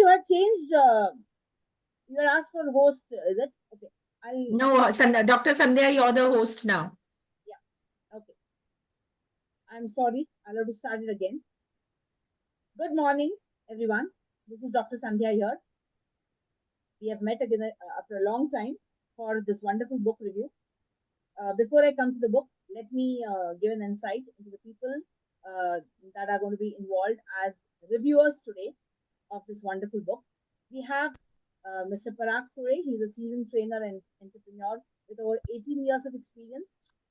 you have changed. You are asked for host. Is it okay? I'll. No, Dr. Sandhya, you're the host now. Yeah. Okay. I'm sorry. I'll have to start it again. Good morning, everyone. This is Dr. Sandhya here. We have met again after a long time for this wonderful book review. Before I come to the book, let me give an insight into the people uh, that are going to be involved as reviewers today of this wonderful book. We have Mr. Parag Sure. He's a seasoned trainer and entrepreneur with over 18 years of experience.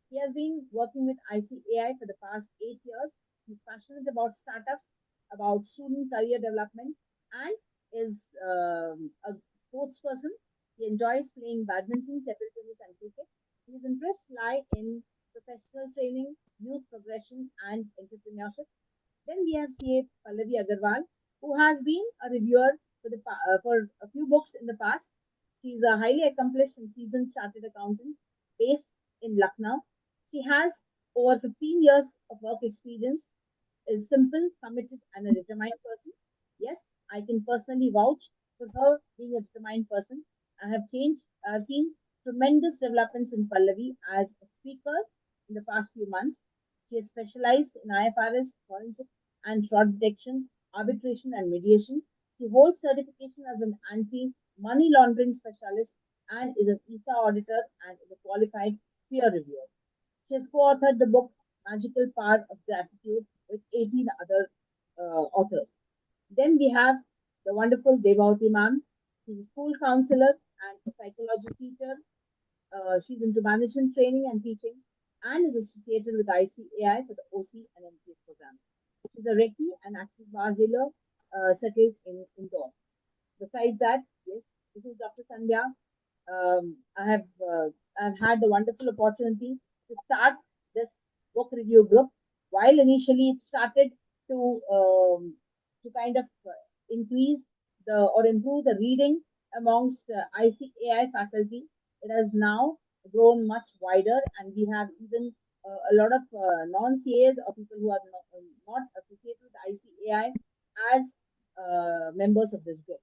He has been working with ICAI for the past 8 years. He's passionate about startups, about student career development, and is a sports person. He enjoys playing badminton, table tennis, and cricket. His interests lie in professional training, youth progression, and entrepreneurship. Then we have CA Pallavi Agarwal, who has been a reviewer for a few books in the past. She is a highly accomplished and seasoned chartered accountant based in Lucknow. She has over 15 years of work experience, is simple, committed, and a determined person. Yes, I can personally vouch for her being a determined person. I've seen tremendous developments in Pallavi as a speaker in the past few months. She has specialized in IFRS, forensic and fraud detection, arbitration, and mediation. She holds certification as an anti money laundering specialist and is an ISA auditor and is a qualified peer reviewer. She has co authored the book Magical Power of Gratitude with 18 other authors. Then we have the wonderful Devavati ma'am. She's a school counselor and a psychology teacher. She's into management training and teaching and is associated with ICAI for the OC and MCS program. She's a Reiki and Access Bar healer settled in Indore. Besides that, yes, this is Dr. Sandhya. I've had the wonderful opportunity to start this book review group. While initially it started to kind of increase the or improve the reading amongst ICAI faculty, it has now grown much wider, and we have even a lot of non-CAs or people who are not associated with ICAI as members of this group.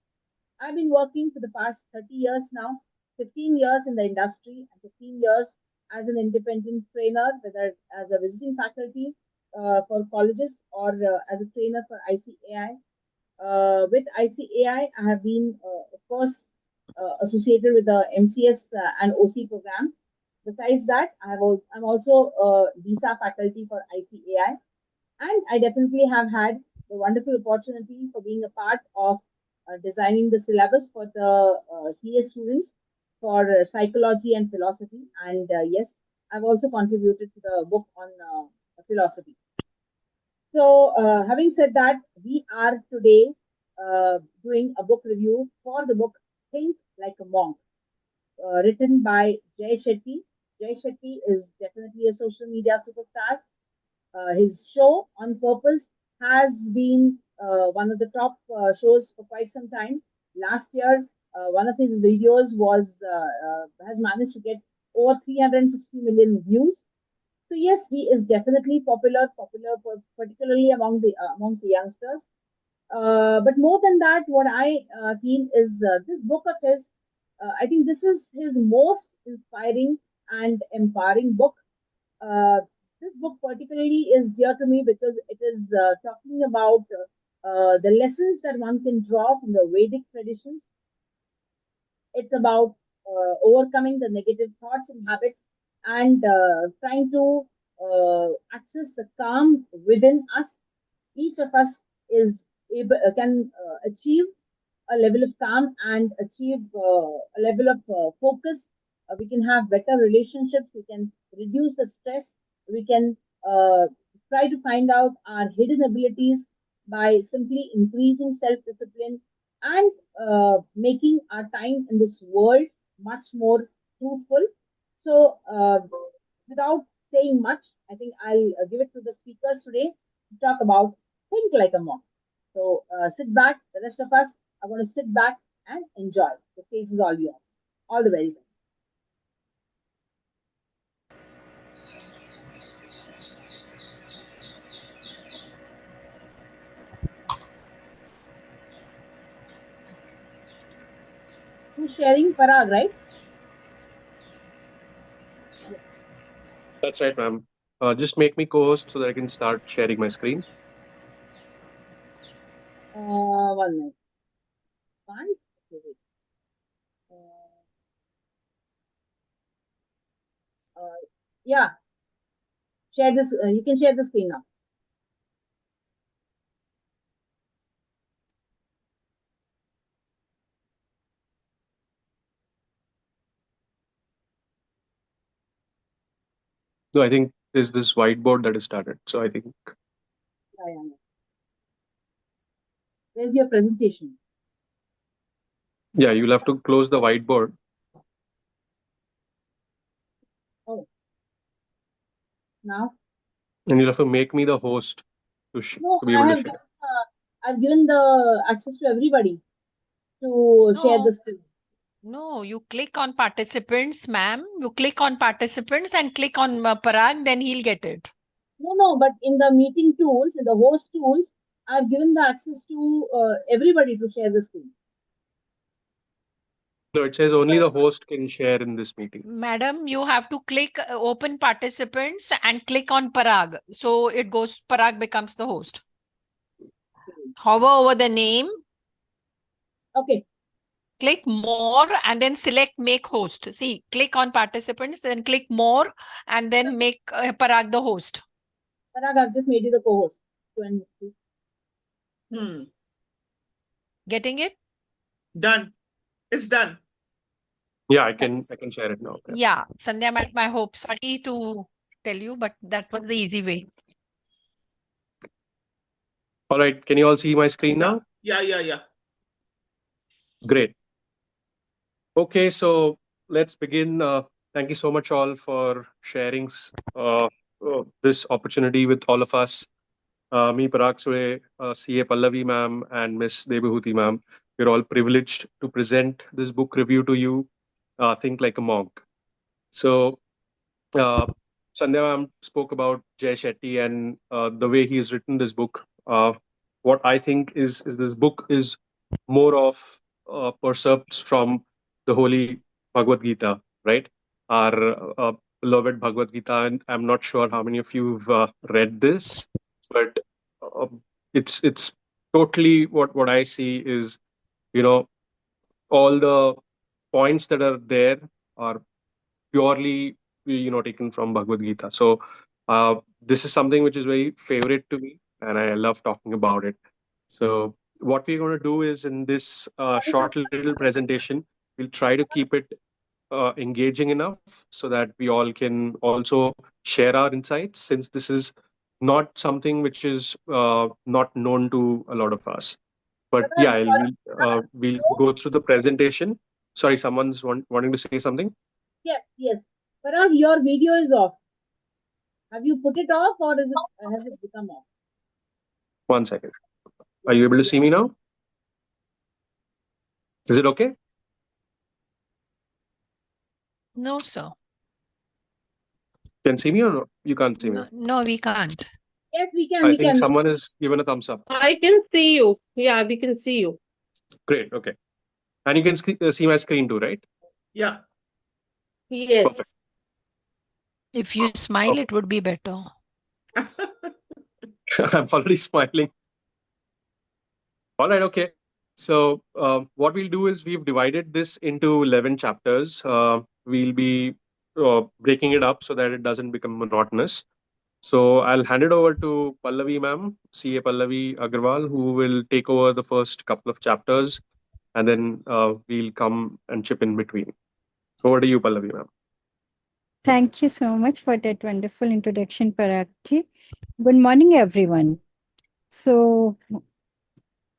I've been working for the past 30 years now, 15 years in the industry, and 15 years as an independent trainer, whether as a visiting faculty for colleges or as a trainer for ICAI. With ICAI, I have been, of course, associated with the MCS and OC program. Besides that, I'm also a visa faculty for ICAI, and I definitely have had the wonderful opportunity for being a part of designing the syllabus for the CS students for psychology and philosophy. And yes, I've also contributed to the book on philosophy. So, having said that, we are today doing a book review for the book Think Like a Monk, written by Jay Shetty. Jay Shetty is definitely a social media superstar. His show on purpose has been one of the top shows for quite some time. Last year, one of his videos has managed to get over 360 million views. So yes, he is definitely particularly among the youngsters. But more than that, what I feel is this book of his. I think this is his most inspiring and empowering book. uh, this book particularly is dear to me because it is talking about the lessons that one can draw from the Vedic traditions. It's about overcoming the negative thoughts and habits and trying to access the calm within us. Each of us is can achieve a level of calm and achieve a level of focus. We can have better relationships. We can reduce the stress. We can try to find out our hidden abilities by simply increasing self discipline and making our time in this world much more fruitful. So, without saying much, I think I'll give it to the speakers today to talk about Think Like a Monk. So, sit back. The rest of us are going to sit back and enjoy. The stage is all yours. All the very best. Who's sharing? Parag, right? Yes. That's right, ma'am. Just make me co-host so that I can start sharing my screen. One minute. Fine. Okay, wait. Uh, uh, yeah, share this. You can share the screen now. No, I think there's this whiteboard that is started. So I think, Yeah, yeah, yeah. Where's your presentation? yeah, you'll have to close the whiteboard Oh, now. and you'll have to make me the host No, to be able to share. I've given the access to everybody to share the No, screen. no, you click on participants, ma'am. You click on participants and click on Parag, then he'll get it. No, no, but in the meeting tools, in the host tools, I've given the access to everybody to share the screen. No, it says only the host can share in this meeting. Madam, you have to click open participants and click on Parag. So it goes, Parag becomes the host. Hover over the name, Okay, click more and then select make host. See, click on participants, then click more and then make Parag the host. Parag, I've just made you the co-host. Hmm. Getting it? Done. It's done. Yeah, I can share it now. Yeah. Yeah, Sandhya met my hope. Sorry to tell you, but that was the easy way. All right. Can you all see my screen now? Yeah. Great. Okay, so let's begin. Thank you so much all for sharing this opportunity with all of us. Me, Parag Sue, CA Pallavi ma'am, and Miss Debahuti ma'am. We're all privileged to present this book review to you. Think like a monk. So uh, Sandhya ma'am spoke about Jay Shetty and the way he has written this book. What I think is this book is more of percepts from the Holy Bhagavad Gita, right? Our beloved Bhagavad Gita, and I'm not sure how many of you've read this, but uh, it's totally what I see is, you know, all the points that are there are purely taken from Bhagavad Gita. So this is something which is very favorite to me, and I love talking about it. So what we're going to do is in this short little presentation, we'll try to keep it engaging enough so that we all can also share our insights, since this is not something which is not known to a lot of us. But Parag, yeah, we'll go through the presentation. Sorry, someone's wanting to say something. yes, yes. Parag, your video is off. Have you put it off or is it has it become off? One second. Are Yeah. you able to see me now? Is it okay? No, sir. Can see me or no? You can't see me. No, we can't. Yes, we can, I we think can. someone has given a thumbs up. I can see you. Yeah, we can see you. Great. Okay. And you can see my screen too, right? Yeah. Perfect. Yes. If you smile, it would be better. I'm already smiling. All right. Okay. So what we'll do is we've divided this into 11 chapters. We'll be breaking it up so that it doesn't become monotonous. So I'll hand it over to Pallavi ma'am, CA Pallavi Agarwal, who will take over the first couple of chapters, and then we'll come and chip in between. Over to you, Pallavi ma'am. Thank you so much for that wonderful introduction, Paragji. Good morning, everyone. So,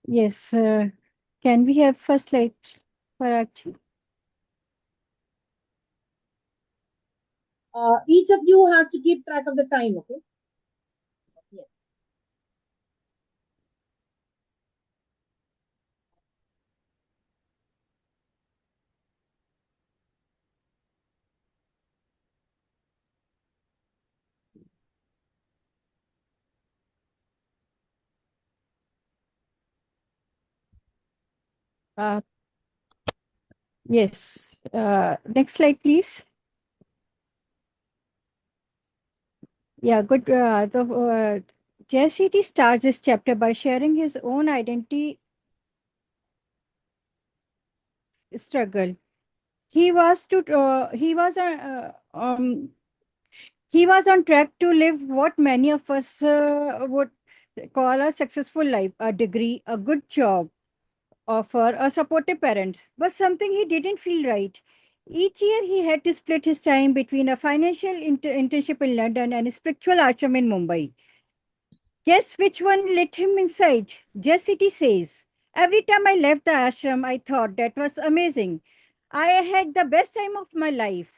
yes, can we have first slide, Paragji? Each of you has to keep track of the time, okay? Yes. Uh, Yes. Next slide, please. Yeah, good. JCT starts this chapter by sharing his own identity struggle. He was to he was on track to live what many of us would call a successful life, a degree, a good job, offer, a supportive parent, but something he didn't feel right. Each year, he had to split his time between a financial internship in London and a spiritual ashram in Mumbai. Guess which one let him inside? Jessity says, every time I left the ashram, I thought that was amazing. I had the best time of my life.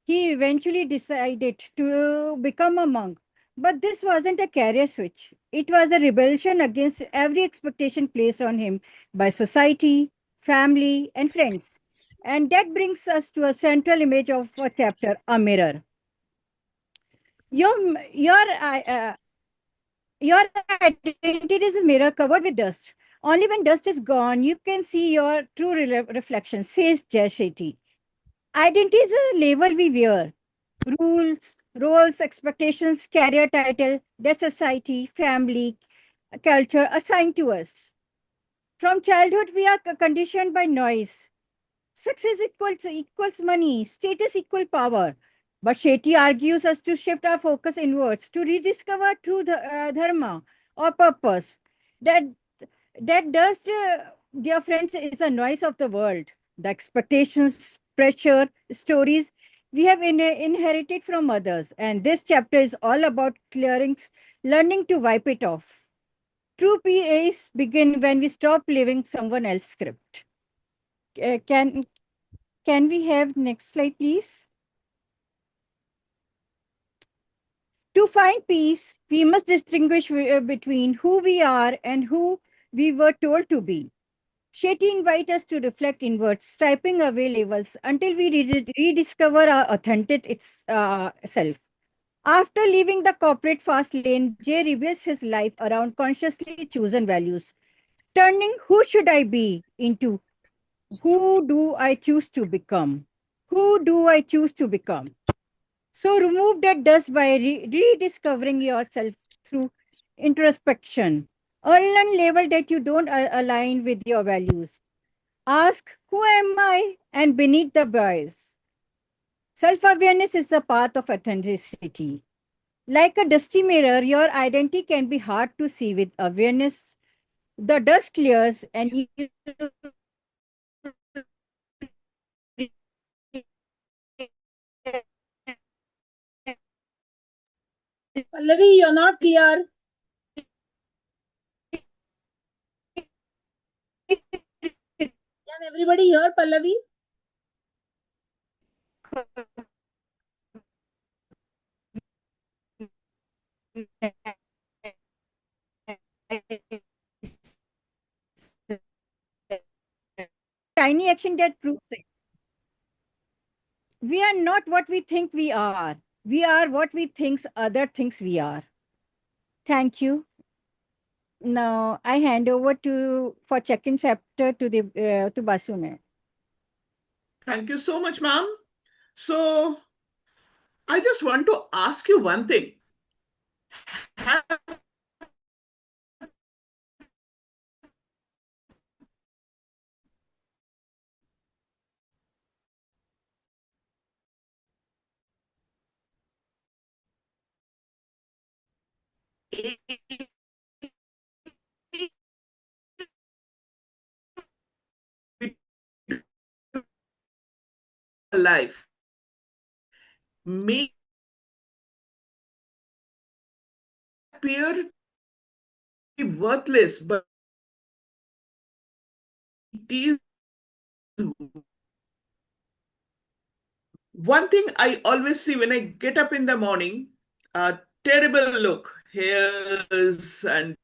He eventually decided to become a monk. But this wasn't a career switch. It was a rebellion against every expectation placed on him by society, family, and friends. And that brings us to a central image of a chapter, a mirror. Your, your, your identity is a mirror covered with dust. Only when dust is gone, you can see your true reflection, says Jay Shetty. Identity is a label we wear. Rules, roles, expectations, career title that society, family, culture assign to us. From childhood, we are conditioned by noise. Success equals money, status equal power. But Shetty argues us to shift our focus inwards, to rediscover true dharma or purpose. That that does, dear friends, is a noise of the world. The expectations, pressure, stories we have inherited from others. And this chapter is all about learning to wipe it off. True PAs begin when we stop living someone else's script. Uh, can can we have next slide, please? To find peace, we must distinguish between who we are and who we were told to be. Shetty invites us to reflect inwards, striping away labels until we rediscover our authentic self. After leaving the corporate fast lane, Jay rebuilds his life around consciously chosen values, turning who should I be into who do I choose to become? Who do I choose to become? So remove that dust by rediscovering yourself through introspection. Unlearn label that you don't align with your values. Ask, who am I? And beneath the bias. Self awareness is the path of authenticity. Like a dusty mirror, your identity can be hard to see. With awareness, the dust clears and you Pallavi, you're not clear. Can everybody hear Pallavi? tiny action that proves it. We are not what we think we are. We are what we think other thinks we are. Thank you. Now I hand over to for check-in chapter to Basu ma'am. Thank you so much, ma'am. So I just want to ask you one thing. Have life may appear to be worthless, but it is one thing I always see when I get up in the morning, a terrible look, hairs and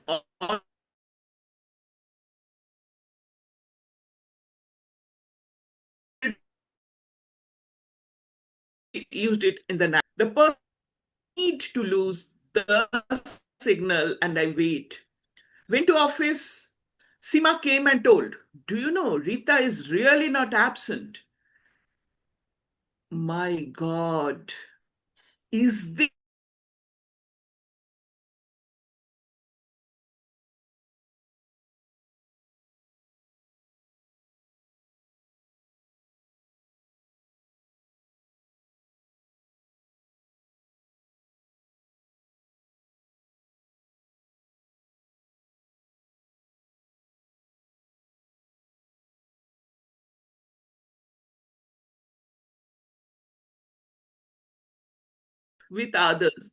all used it in the night. The person need to lose the signal and I wait. Went to office. Seema came and told, "Do you know Rita is really not absent?" My God, is this with others?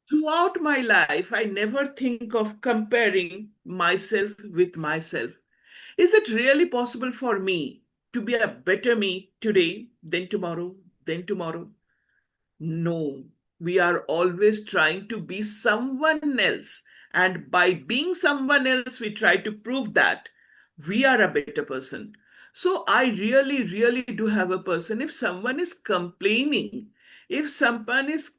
Throughout my life, I never think of comparing myself with myself. Is it really possible for me to be a better me today than tomorrow, than tomorrow? No, we are always trying to be someone else. And by being someone else, we try to prove that we are a better person. So I really, really do have a person. If someone is complaining, if someone is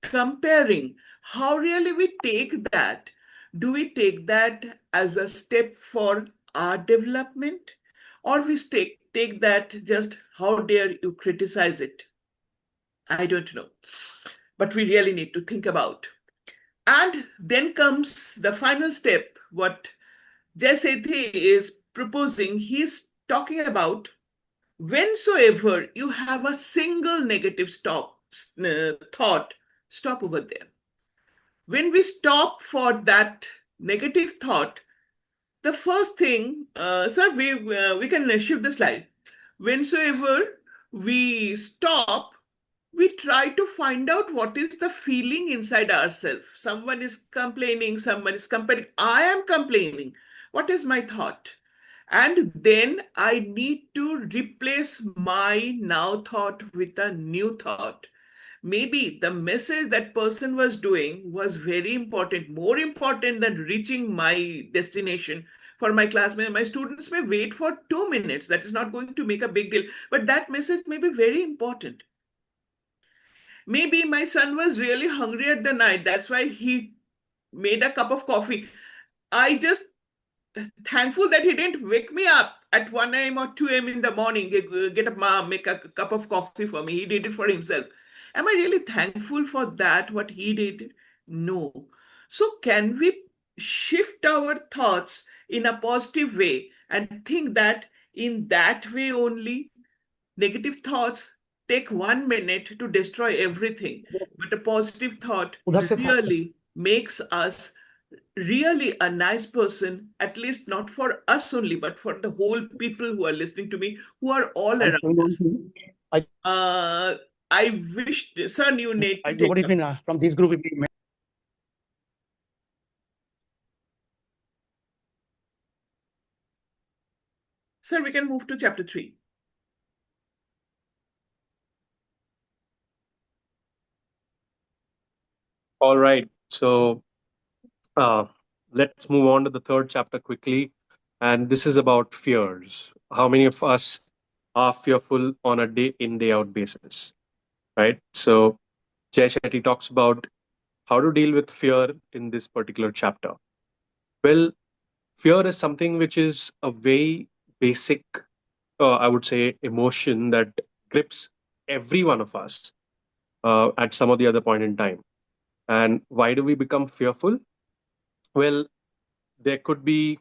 comparing, how really we take that? Do we take that as a step for our development? Or we take that just how dare you criticize it? I don't know. But we really need to think about. And then comes the final step, what Jay Sethi is proposing. He's talking about whensoever you have a single negative thought, stop over there. When we stop for that negative thought, the first thing, sir, we can shift the slide. Whensoever we stop, we try to find out what is the feeling inside ourselves. Someone is complaining, someone is comparing. I am complaining. What is my thought? And then I need to replace my now thought with a new thought. Maybe the message that person was doing was very important, more important than reaching my destination. For my classmates, my students may wait for 2 minutes. That is not going to make a big deal, but that message may be very important. Maybe my son was really hungry at the night. That's why he made a cup of coffee. I just thankful that he didn't wake me up at 1 a.m. or 2 a.m. in the morning. Get up, mom, make a cup of coffee for me. He did it for himself. Am I really thankful for that, what he did? No. So, can we shift our thoughts in a positive way and think that in that way only negative thoughts take 1 minute to destroy everything, but a positive thought really makes us really a nice person, at least not for us only, but for the whole people who are listening to me, who are all around us. I wish, sir, you need to take up. From this group. Sir, we can move to chapter 3. All right. So uh, let's move on to the third chapter quickly. And this is about fears. How many of us are fearful on a day in, day out basis? Right. So Jay Shetty talks about how to deal with fear in this particular chapter. Well, fear is something which is a very basic, I would say, emotion that grips every one of us at some or the other point in time. And why do we become fearful? Well, there could be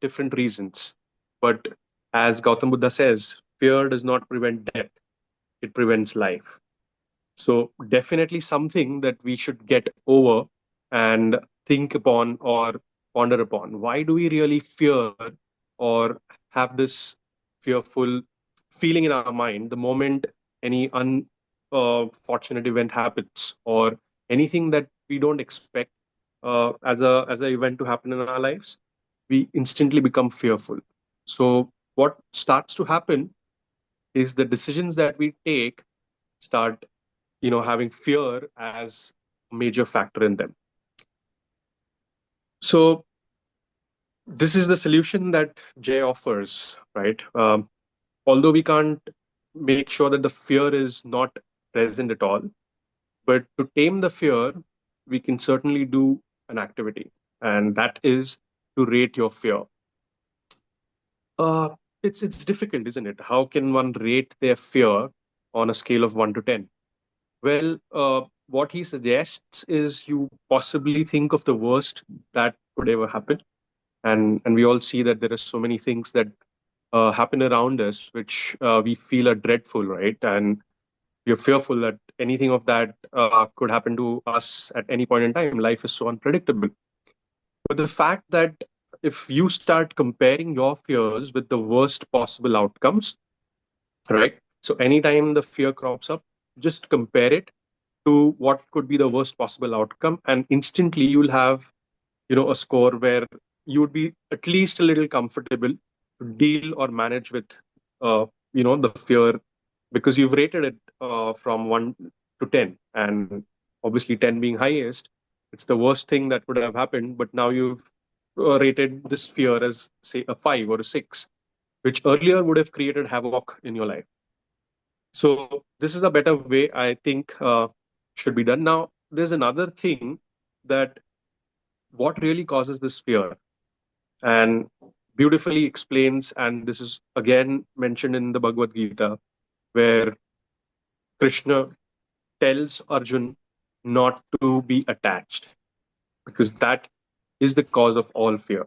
different reasons. But as Gautam Buddha says, fear does not prevent death, it prevents life. So, definitely something that we should get over and think upon or ponder upon. Why do we really fear or have this fearful feeling in our mind the moment any unfortunate event happens or anything that we don't expect as a event to happen in our lives? We instantly become fearful. So, what starts to happen is the decisions that we take start having fear as a major factor in them. So this is the solution that Jay offers, right? Although we can't make sure that the fear is not present at all. But to tame the fear, we can certainly do an activity, and that is to rate your fear. Uh, it's difficult, isn't it? How can one rate their fear on a scale of 1 to 10? Well, what he suggests is you possibly think of the worst that could ever happen, and we all see that there are so many things that happen around us which we feel are dreadful, right? And we are fearful that anything of that could happen to us at any point in time. Life is so unpredictable. But the fact that if you start comparing your fears with the worst possible outcomes, right? So anytime the fear crops up, just compare it to what could be the worst possible outcome, and instantly you'll have, a score where you would be at least a little comfortable to deal or manage with, the fear, because you've rated it from 1 to 10, and obviously 10 being highest, it's the worst thing that would have happened. But now you've rated this fear as, say, a 5 or a 6, which earlier would have created havoc in your life. So this is a better way, I think, should be done. Now, there's another thing, that what really causes this fear, and beautifully explains, and this is again mentioned in the Bhagavad Gita, where Krishna tells Arjun not to be attached, because that is the cause of all fear.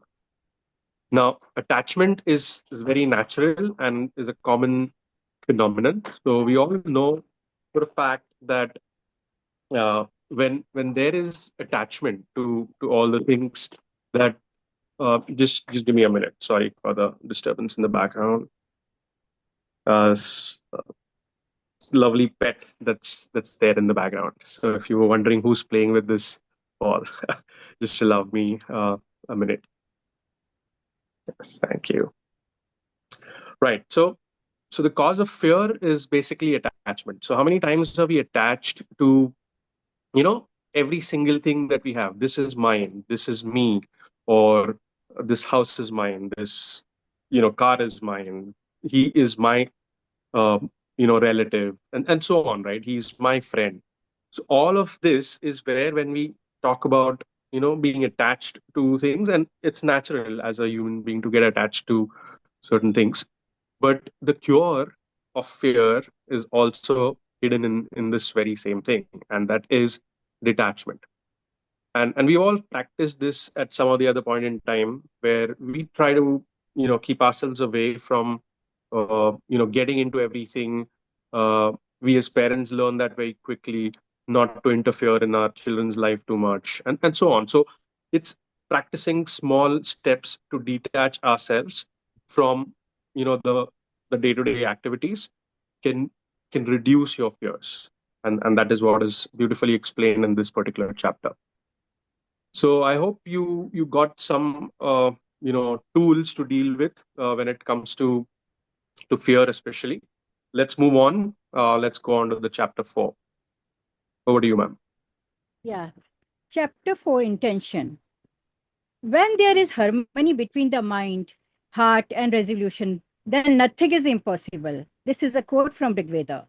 Now, attachment is very natural and is a common phenomenon. So we all know for a fact that when there is attachment to all the things that just give me a minute. Sorry for the disturbance in the background. Lovely pet that's there in the background. So if you were wondering who's playing with this ball, just allow me a minute. Yes, thank you. Right. So the cause of fear is basically attachment. So how many times are we attached to, every single thing that we have? This is mine, this is me, or this house is mine, this, car is mine, he is my, relative, and so on, right? He's my friend. So all of this is where, when we talk about, being attached to things, and it's natural as a human being to get attached to certain things. But the cure of fear is also hidden in this very same thing, and that is detachment. And we all practice this at some or the other point in time, where we try to, keep ourselves away from, getting into everything. We as parents learn that very quickly, not to interfere in our children's life too much, and so on. So it's practicing small steps to detach ourselves from, the day-to-day activities, can reduce your fears. And that is what is beautifully explained in this particular chapter. So I hope you got some tools to deal with when it comes to fear, especially. Let's move on. Let's go on to the chapter 4. Over to you, ma'am. Yeah. Chapter 4, Intention. When there is harmony between the mind, heart, and resolution, then nothing is impossible. This is a quote from Rig Veda.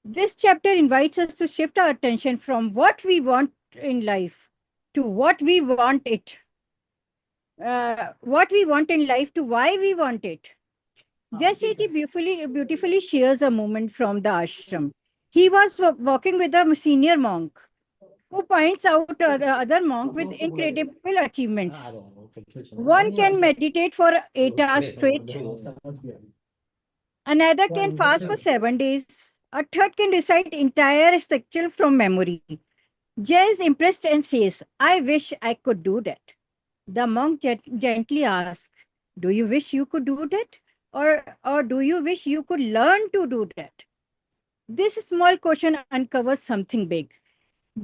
This chapter invites us to shift our attention from what we want in life to what we want it. What we want in life to why we want it. Jashiti beautifully shares a moment from the ashram. He was walking with a senior monk who points out the other monk with incredible achievements. One can meditate for 8 hours straight, another can fast for 7 days, a third can recite entire scripture from memory. Jay is impressed and says, I wish I could do that. The monk gently asks, do you wish you could do that? Or do you wish you could learn to do that? This small question uncovers something big.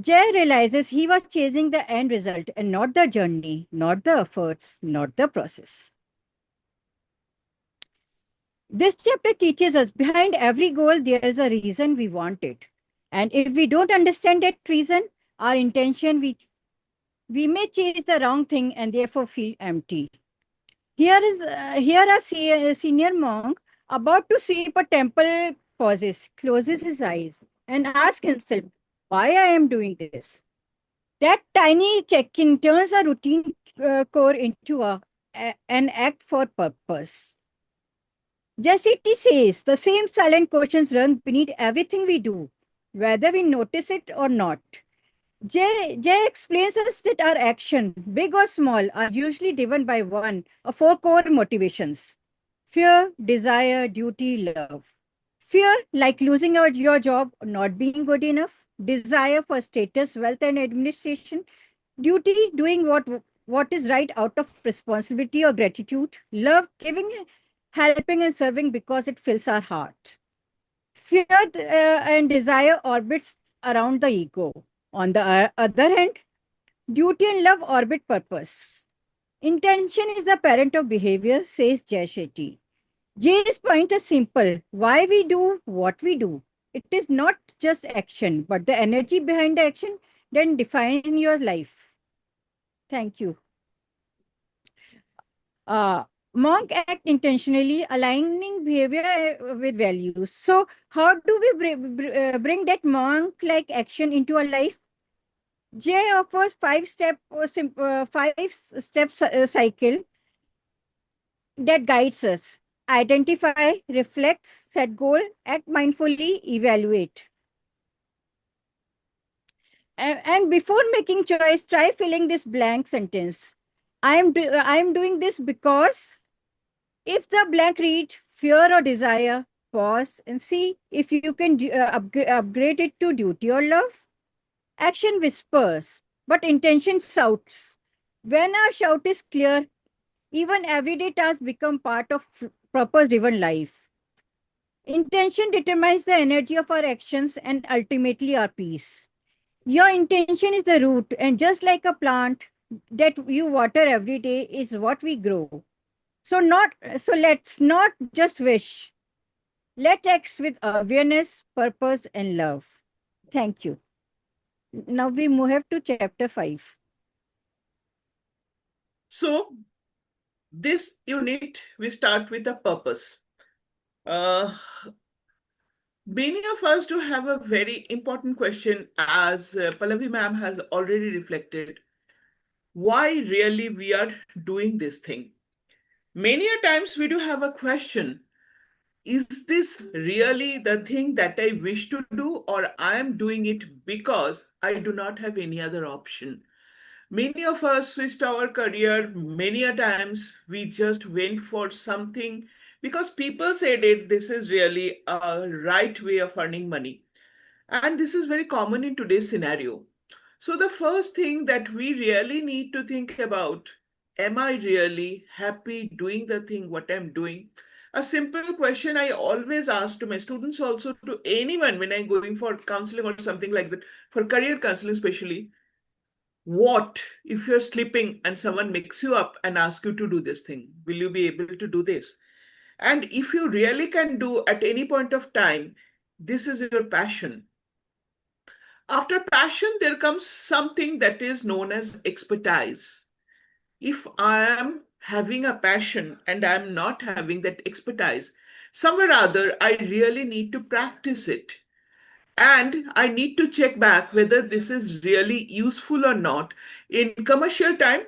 Jay realizes he was chasing the end result and not the journey, not the efforts, not the process. This chapter teaches us behind every goal, there is a reason we want it. And if we don't understand that reason, our intention, we may chase the wrong thing and therefore feel empty. Here a senior monk About to sweep a temple, pauses, closes his eyes, and asks himself, why I am doing this? That tiny check-in turns a routine core into an act for purpose. Jesse T says the same silent questions run beneath everything we do, whether we notice it or not. Jay explains us that our action, big or small, are usually driven by one or four core motivations: fear, desire, duty, love. Fear, like losing your job or not being good enough; desire for status, wealth, and administration; duty, doing what is right out of responsibility or gratitude; love, giving, helping, and serving because it fills our heart. Fear and desire orbits around the ego. On the other hand, duty and love orbit purpose. Intention is the parent of behavior, says Jay Shetty. Jay's point is simple: why we do what we do. It is not just action, but the energy behind the action that defines your life. Thank you. Uh, Monk act intentionally, aligning behavior with values. So, how do we bring that monk-like action into our life? Jay offers five-step cycle that guides us: identify, reflect, set goal, act mindfully, evaluate. And before making choice, try filling this blank sentence. I am doing this because. If the blank read fear or desire, pause and see if you can upgrade it to duty or love. Action whispers, but intention shouts. When our shout is clear, even everyday tasks become part of purpose-driven life. Intention determines the energy of our actions and ultimately our peace. Your intention is the root, and just like a plant that you water every day is what we grow. So let's not just wish. Let's act with awareness, purpose, and love. Thank you. Now we move to chapter 5. So, this unit, we start with a purpose. Many of us do have a very important question, as Pallavi ma'am has already reflected. Why really we are doing this thing? Many a times we do have a question: is this really the thing that I wish to do, or I am doing it because I do not have any other option? Many of us switched our career many a times. We just went for something because people said it, this is really a right way of earning money. And this is very common in today's scenario. So the first thing that we really need to think about: am I really happy doing the thing what I'm doing? A simple question I always ask to my students, also to anyone when I'm going for counseling or something like that, for career counseling especially: what if you're sleeping and someone makes you up and asks you to do this thing? Will you be able to do this? And if you really can do at any point of time, this is your passion. After passion, there comes something that is known as expertise. If I am having a passion and I'm not having that expertise, somewhere or other, I really need to practice it. And I need to check back whether this is really useful or not. In commercial term,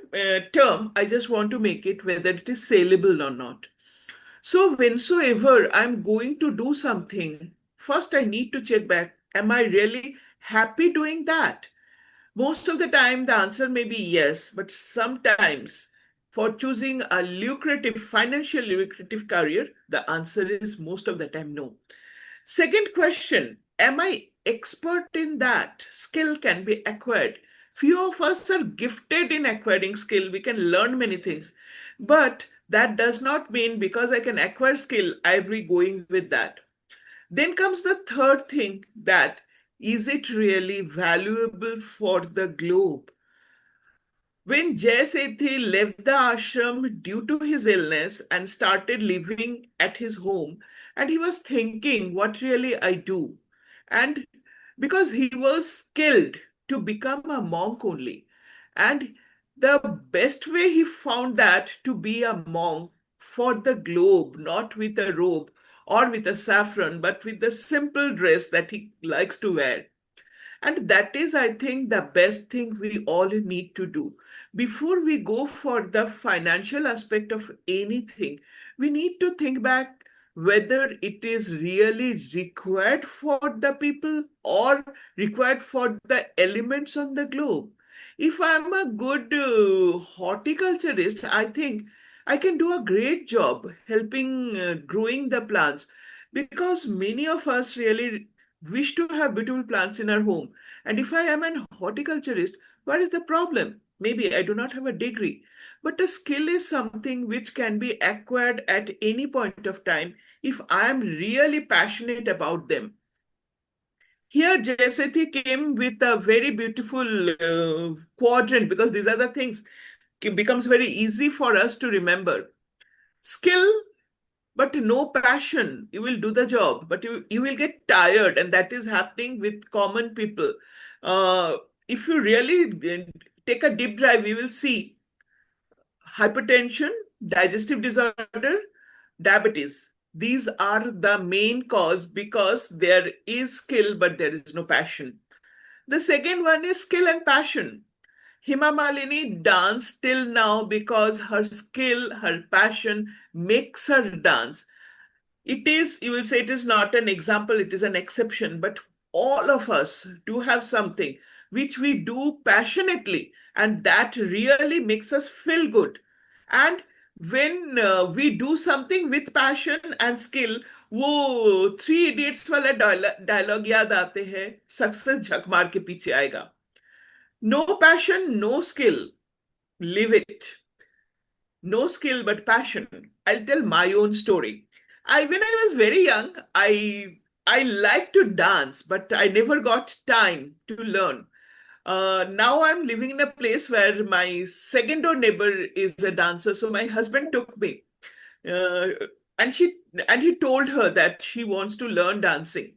I just want to make it whether it is saleable or not. So whensoever I'm going to do something, first I need to check back, am I really happy doing that? Most of the time, the answer may be yes, but sometimes for choosing a financially lucrative career, the answer is most of the time no. Second question: am I expert in that? Skill can be acquired. Few of us are gifted in acquiring skill. We can learn many things. But that does not mean because I can acquire skill, I'll be going with that. Then comes the third thing: that is it really valuable for the globe? When Jay Sethi left the ashram due to his illness and started living at his home, and he was thinking, what really I do? And because he was skilled to become a monk only. And the best way he found that to be a monk for the globe, not with a robe, or with a saffron, but with the simple dress that he likes to wear. And that is, I think, the best thing we all need to do. Before we go for the financial aspect of anything, we need to think back whether it is really required for the people or required for the elements on the globe. If I'm a good horticulturist, I think I can do a great job helping growing the plants, because many of us really wish to have beautiful plants in our home. And if I am an horticulturist, what is the problem? Maybe I do not have a degree, but a skill is something which can be acquired at any point of time if I am really passionate about them. Here, Jayasethi came with a very beautiful quadrant, because these are the things it becomes very easy for us to remember. Skill but no passion. You will do the job, but you will get tired, and that is happening with common people. If you really take a deep dive, you will see hypertension, digestive disorder, diabetes. These are the main cause, because there is skill but there is no passion. The second one is skill and passion. Hima Malini danced till now because her skill, her passion makes her dance. It is, you will say it is not an example, it is an exception, but all of us do have something which we do passionately, and that really makes us feel good. And when we do something with passion and skill, वो three idiots वाला dialogue याद आते हैं, success झक मार के पीछे आएगा. No passion, no skill. Live it. No skill but passion. I'll tell my own story. When I was very young, I liked to dance, but I never got time to learn. Now I'm living in a place where my second door neighbor is a dancer, so my husband took me, uh, and he told her that she wants to learn dancing.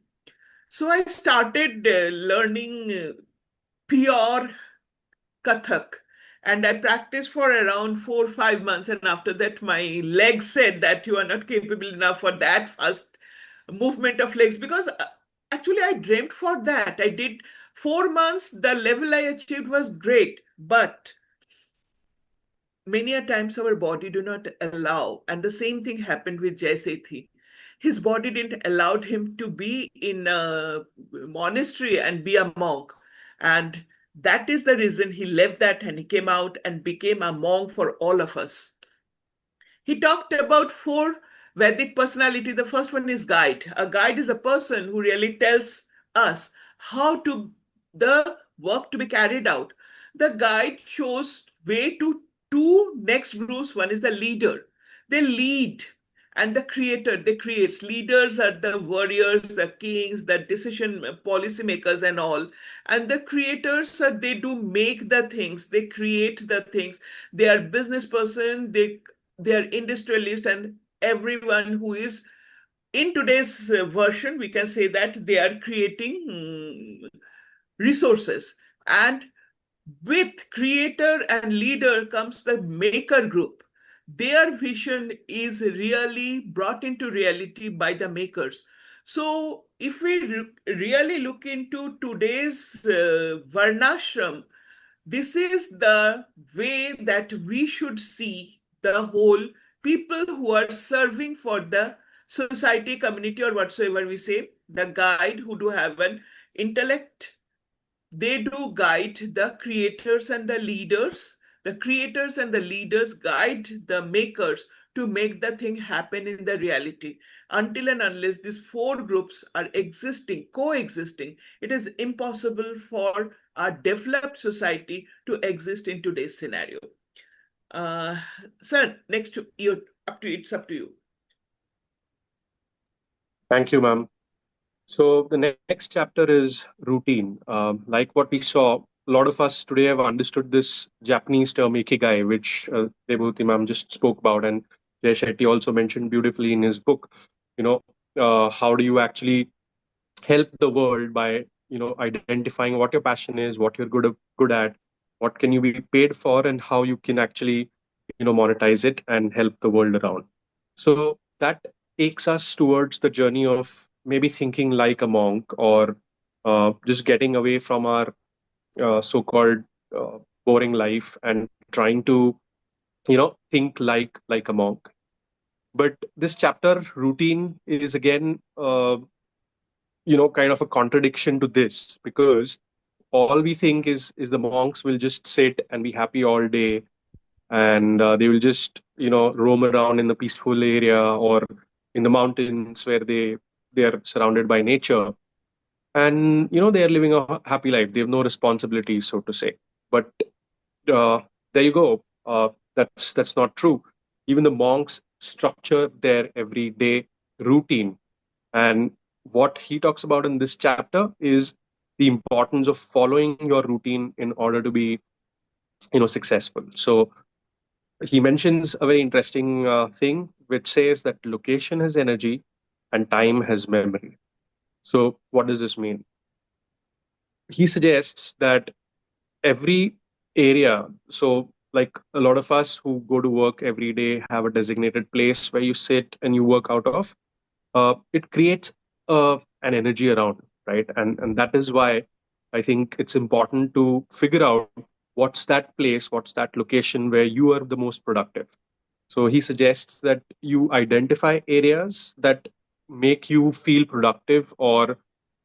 So I started learning pure Kathak. And I practiced for around 4 or 5 months. And after that, my legs said that you are not capable enough for that fast movement of legs. Because actually, I dreamed for that. I did 4 months. The level I achieved was great. But many a times our body do not allow. And the same thing happened with Jai Sethi. His body didn't allow him to be in a monastery and be a monk. And that is the reason he left that and he came out and became a monk for all of us. He talked about 4 Vedic personality. The first one is guide. A guide is a person who really tells us how to the work to be carried out. The guide shows way to 2 next groups. One is the leader. They lead, and the creator, they creates. Leaders are the warriors, the kings, the decision policy makers and all. And the creators are, they do make the things, they create the things. They are business person, they are industrialist, and everyone who is in today's version, we can say that they are creating resources. And with creator and leader comes the maker group. Their vision is really brought into reality by the makers. So if we really look into today's varnashram, this is the way that we should see the whole people who are serving for the society, community, or whatsoever we say, the guide who do have an intellect. They do guide the creators and the leaders. The creators and the leaders guide the makers to make the thing happen in the reality. Until and unless these 4 groups are existing, coexisting, it is impossible for a developed society to exist in today's scenario. Sir, next to you, it's up to you. Thank you, ma'am. So the next chapter is routine. Like what we saw, a lot of us today have understood this Japanese term ikigai, which Debhuti ma'am just spoke about, and Jay Shetty also mentioned beautifully in his book. You know, how do you actually help the world by identifying what your passion is, what you're good at, what can you be paid for, and how you can actually monetize it and help the world around. So that takes us towards the journey of maybe thinking like a monk, or just getting away from our so-called boring life and trying to think like a monk. But this chapter routine is again kind of a contradiction to this, because all we think is the monks will just sit and be happy all day, and they will just roam around in the peaceful area or in the mountains where they are surrounded by nature, and they are living a happy life. They have no responsibilities, so to say. But uh, there you go. That's not true. Even the monks structure their everyday routine, and what he talks about in this chapter is the importance of following your routine in order to be successful. So he mentions a very interesting thing, which says that location has energy and time has memory. So what does this mean? He suggests that every area, so like a lot of us who go to work every day have a designated place where you sit and you work out of. It creates an energy around, right? And that is why I think it's important to figure out what's that place, what's that location where you are the most productive. So he suggests that you identify areas that make you feel productive, or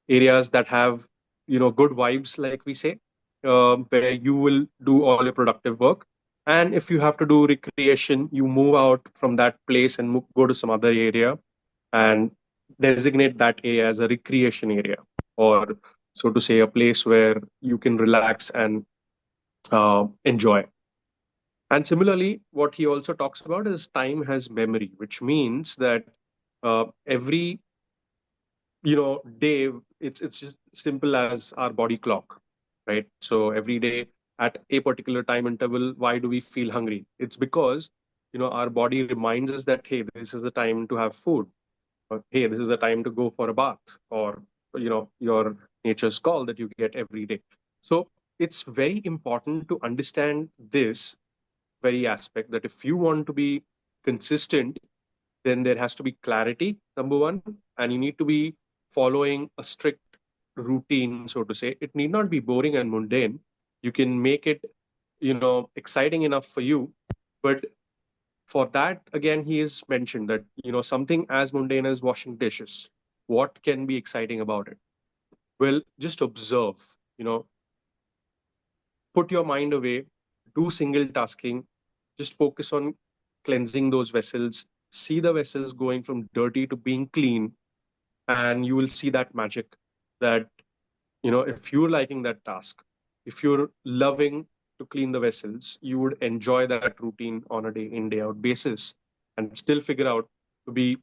areas that have good vibes, like we say, where you will do all your productive work. And if you have to do recreation, you move out from that place and go to some other area and designate that area as a recreation area, or so to say a place where you can relax and enjoy. And similarly, what he also talks about is time has memory, which means that every day, it's just simple as our body clock, right? So every day at a particular time interval, why do we feel hungry? It's because our body reminds us that, hey, this is the time to have food, or hey, this is the time to go for a bath, or your nature's call that you get every day. So it's very important to understand this very aspect, that if you want to be consistent, then there has to be clarity, number one, and you need to be following a strict routine, so to say. It need not be boring and mundane. You can make it exciting enough for you. But for that, again, he has mentioned that something as mundane as washing dishes, what can be exciting about it? Well, just observe, you know put your mind away, do single tasking, just focus on cleansing those vessels, see the vessels going from dirty to being clean, and you will see that magic. That if you're liking that task, if you're loving to clean the vessels, you would enjoy that routine on a day in day out basis, and still figure out to be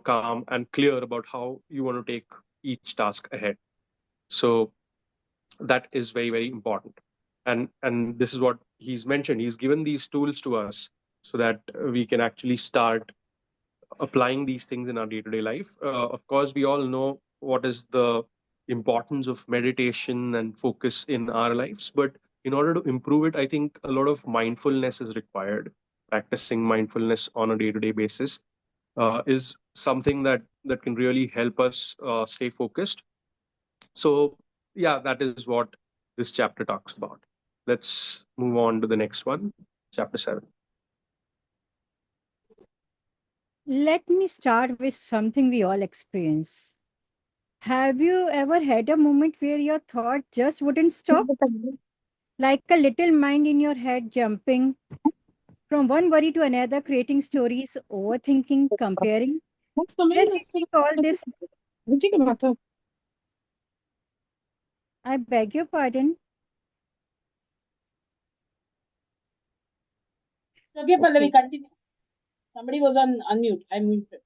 calm and clear about how you want to take each task ahead. So that is very, very important. And this is what he's mentioned. He's given these tools to us so that we can actually start applying these things in our day-to-day life. Of course, we all know what is the importance of meditation and focus in our lives, but in order to improve it, I think a lot of mindfulness is required. Practicing mindfulness on a day-to-day basis is something that can really help us stay focused. So yeah, that is what this chapter talks about. Let's move on to the next one, chapter 7. Let me start with something we all experience. Have you ever had a moment where your thought just wouldn't stop? Like a little mind in your head jumping from one worry to another, creating stories, overthinking, comparing. Yes, we call this. I beg your pardon. Okay, Pallavi, Okay. continue. Somebody was on unmute. I muted.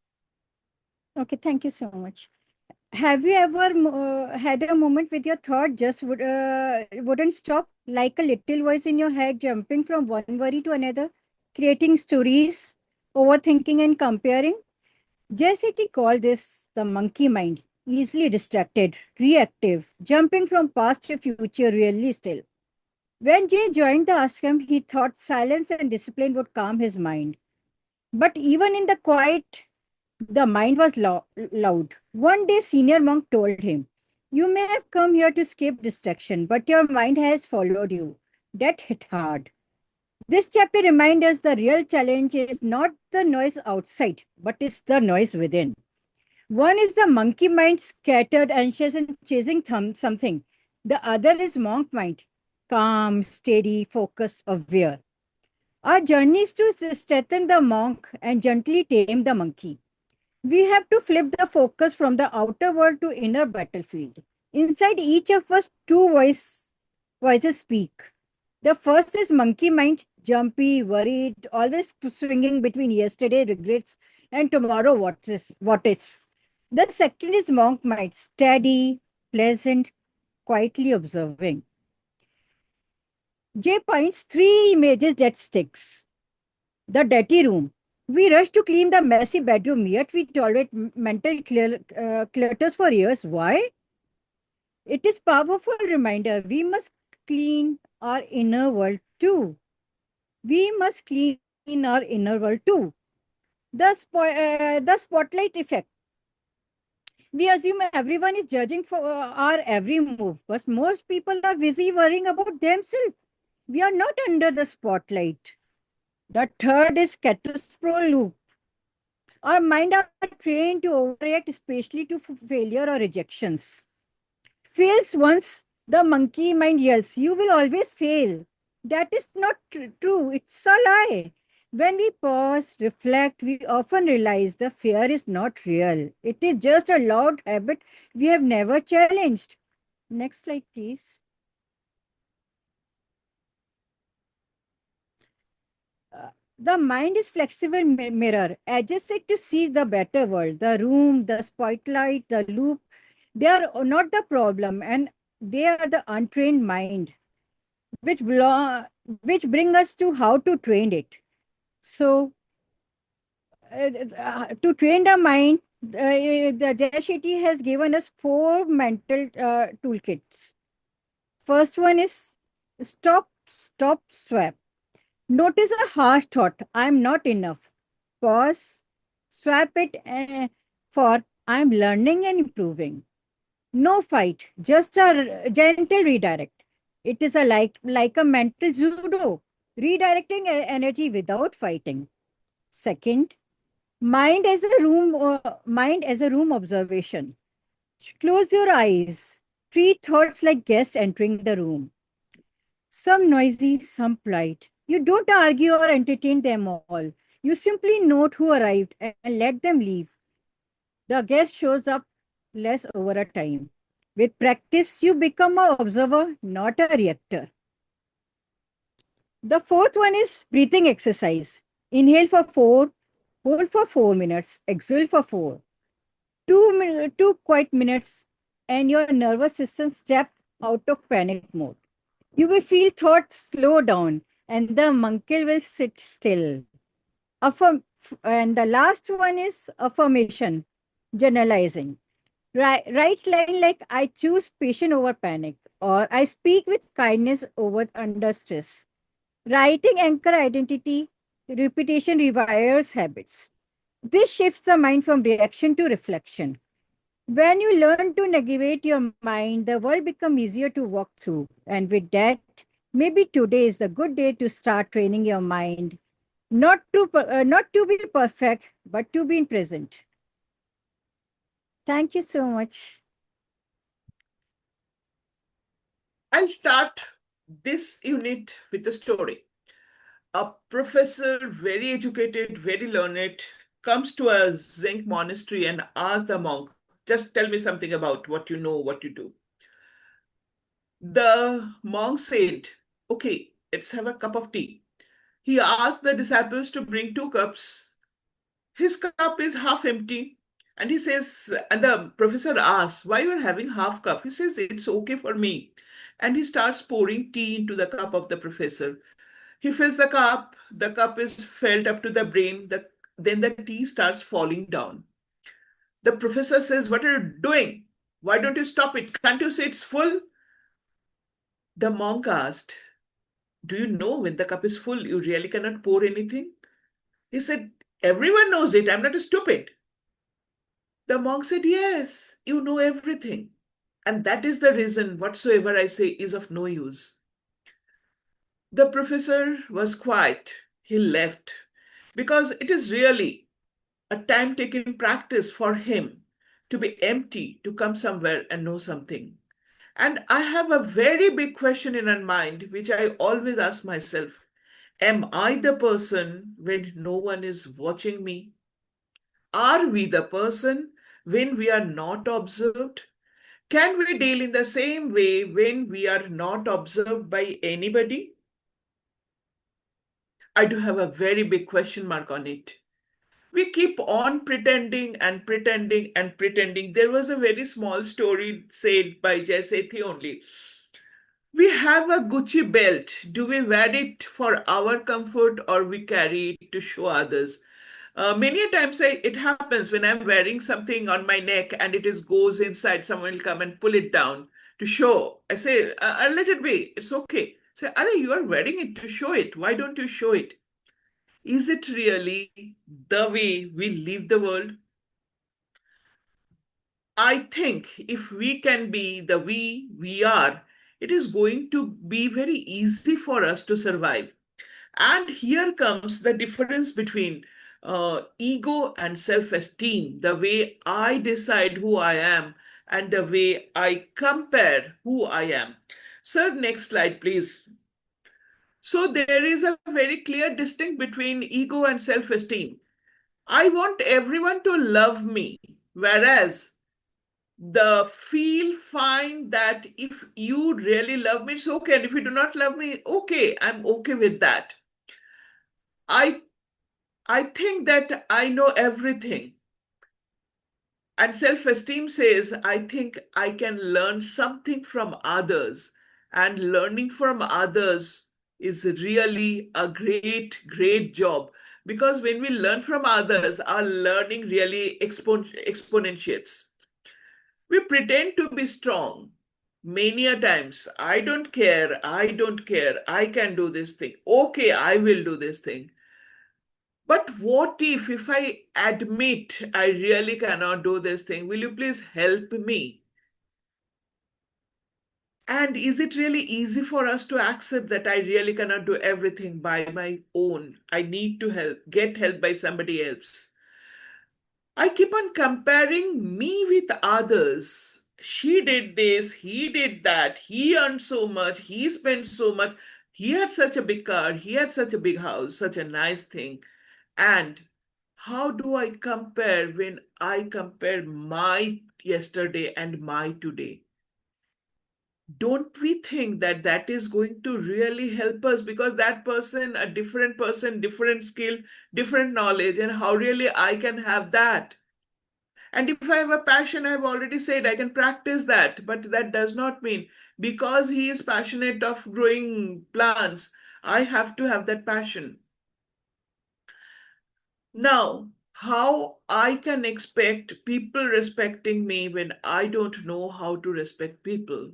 Okay, thank you so much. Have you ever had a moment with your thought just wouldn't stop, like a little voice in your head jumping from one worry to another, creating stories, overthinking and comparing? JCT called this the monkey mind, easily distracted, reactive, jumping from past to future really still. When Jay joined the ashram, he thought silence and discipline would calm his mind. But even in the quiet, The mind was loud. One day, senior monk told him, "You may have come here to escape distraction, but your mind has followed you." That hit hard. This chapter reminds us the real challenge is not the noise outside, but it's the noise within. One is the monkey mind, scattered, anxious, and chasing something. The other is monk mind, calm, steady, focused, aware. Our journey is to strengthen the monk and gently tame the monkey. We have to flip the focus from the outer world to inner battlefield. Inside each of us, voices speak. The first is monkey mind, jumpy, worried, always swinging between yesterday regrets and tomorrow what is. The second is monk mind, steady, pleasant, quietly observing. J points three images that sticks. The dirty room. We rush to clean the messy bedroom, yet we tolerate mental clutters for years. Why? It is powerful reminder we must clean our inner world too. We must clean our inner world too. The spotlight effect. We assume everyone is judging for our every move, but most people are busy worrying about themselves. We are not under the spotlight. The third is catastrophe loop. Our mind are trained to overreact, especially to failure or rejections. Fails once, the monkey mind yells, "You will always fail." That is not true. It's a lie. When we pause, reflect, we often realize the fear is not real. It is just a loud habit we have never challenged. Next slide, please. The mind is flexible mirror. Adjust it to see the better world. The room, the spotlight, the loop, they are not the problem, and they are the untrained mind, which which bring us to how to train it. So, to train the mind, the Jay Shetty has given us four mental toolkits. First one is stop, swap. Notice a harsh thought, "I'm not enough." Pause, swap it for "I'm learning and improving." No fight, just a gentle redirect. It is like a mental judo, redirecting energy without fighting. Second, mind as a room observation. Close your eyes. Treat thoughts like guests entering the room. Some noisy, some polite. You don't argue or entertain them all. You simply note who arrived and let them leave. The guest shows up less over a time. With practice, you become an observer, not a reactor. The fourth one is breathing exercise. Inhale for 4, hold for 4 minutes, exhale for 4. 2 quiet minutes, and your nervous system step out of panic mode. You will feel thoughts slow down, and the monkey will sit still. Affirm, and the last one is affirmation, generalizing. Write line like, "I choose patience over panic," or "I speak with kindness over under stress." Writing anchor identity, repetition rewires habits. This shifts the mind from reaction to reflection. When you learn to navigate your mind, the world becomes easier to walk through. And with that, maybe today is the good day to start training your mind, not to be perfect, but to be in present. Thank you so much. I'll start this unit with a story. A professor, very educated, very learned, comes to a Zen monastery and asks the monk, "Just tell me something about what you know, what you do." The monk said, "Okay, let's have a cup of tea." He asked the disciples to bring 2 cups. His cup is half empty. And he says, and the professor asks, "Why you are having half cup?" He says, "It's okay for me." And he starts pouring tea into the cup of the professor. He fills the cup is filled up to the brim, then the tea starts falling down. The professor says, "What are you doing? Why don't you stop it? Can't you say it's full?" The monk asked, "Do you know when the cup is full, you really cannot pour anything?" He said, "Everyone knows it. I'm not stupid." The monk said, yes, you know everything. And that is the reason whatsoever I say is of no use. The professor was quiet. He left because it is really a time taking practice for him to be empty, to come somewhere and know something. And I have a very big question in my mind, which I always ask myself. Am I the person when no one is watching me? Are we the person when we are not observed? Can we deal in the same way when we are not observed by anybody? I do have a very big question mark on it. We keep on pretending and pretending and pretending. There was a very small story said by Jaisethi only. We have a Gucci belt. Do we wear it for our comfort or we carry it to show others? Many a times it happens when I'm wearing something on my neck and it is goes inside, someone will come and pull it down to show. I say, let it be. It's okay. Say, Are you are wearing it to show it. Why don't you show it? Is it really the way we live the world? I think if we can be the we are, it is going to be very easy for us to survive. And here comes the difference between ego and self esteem, the way I decide who I am and the way I compare who I am. Sir, next slide, please. So there is a very clear distinction between ego and self esteem. I want everyone to love me, whereas the feel fine that if you really love me, it's okay. And if you do not love me, okay, I'm okay with that. I I think that I know everything. And self esteem says, I think I can learn something from others. And learning from others is really a great, great job. Because when we learn from others, our learning really exponentiates. We pretend to be strong many a times. I don't care. I don't care. I can do this thing. Okay, I will do this thing. But what if I admit I really cannot do this thing? Will you please help me? And is it really easy for us to accept that I really cannot do everything by my own? I need to get help by somebody else. I keep on comparing me with others. She did this, he did that, he earned so much, he spent so much, he had such a big car, he had such a big house, such a nice thing. And how do I compare when I compare my yesterday and my today? Don't we think that that is going to really help us? Because that person, different skill, different knowledge, and how really I can have that? And if I have a passion, I've already said I can practice that. But that does not mean because he is passionate of growing plants, I have to have that passion. Now, how I can expect people respecting me when I don't know how to respect people?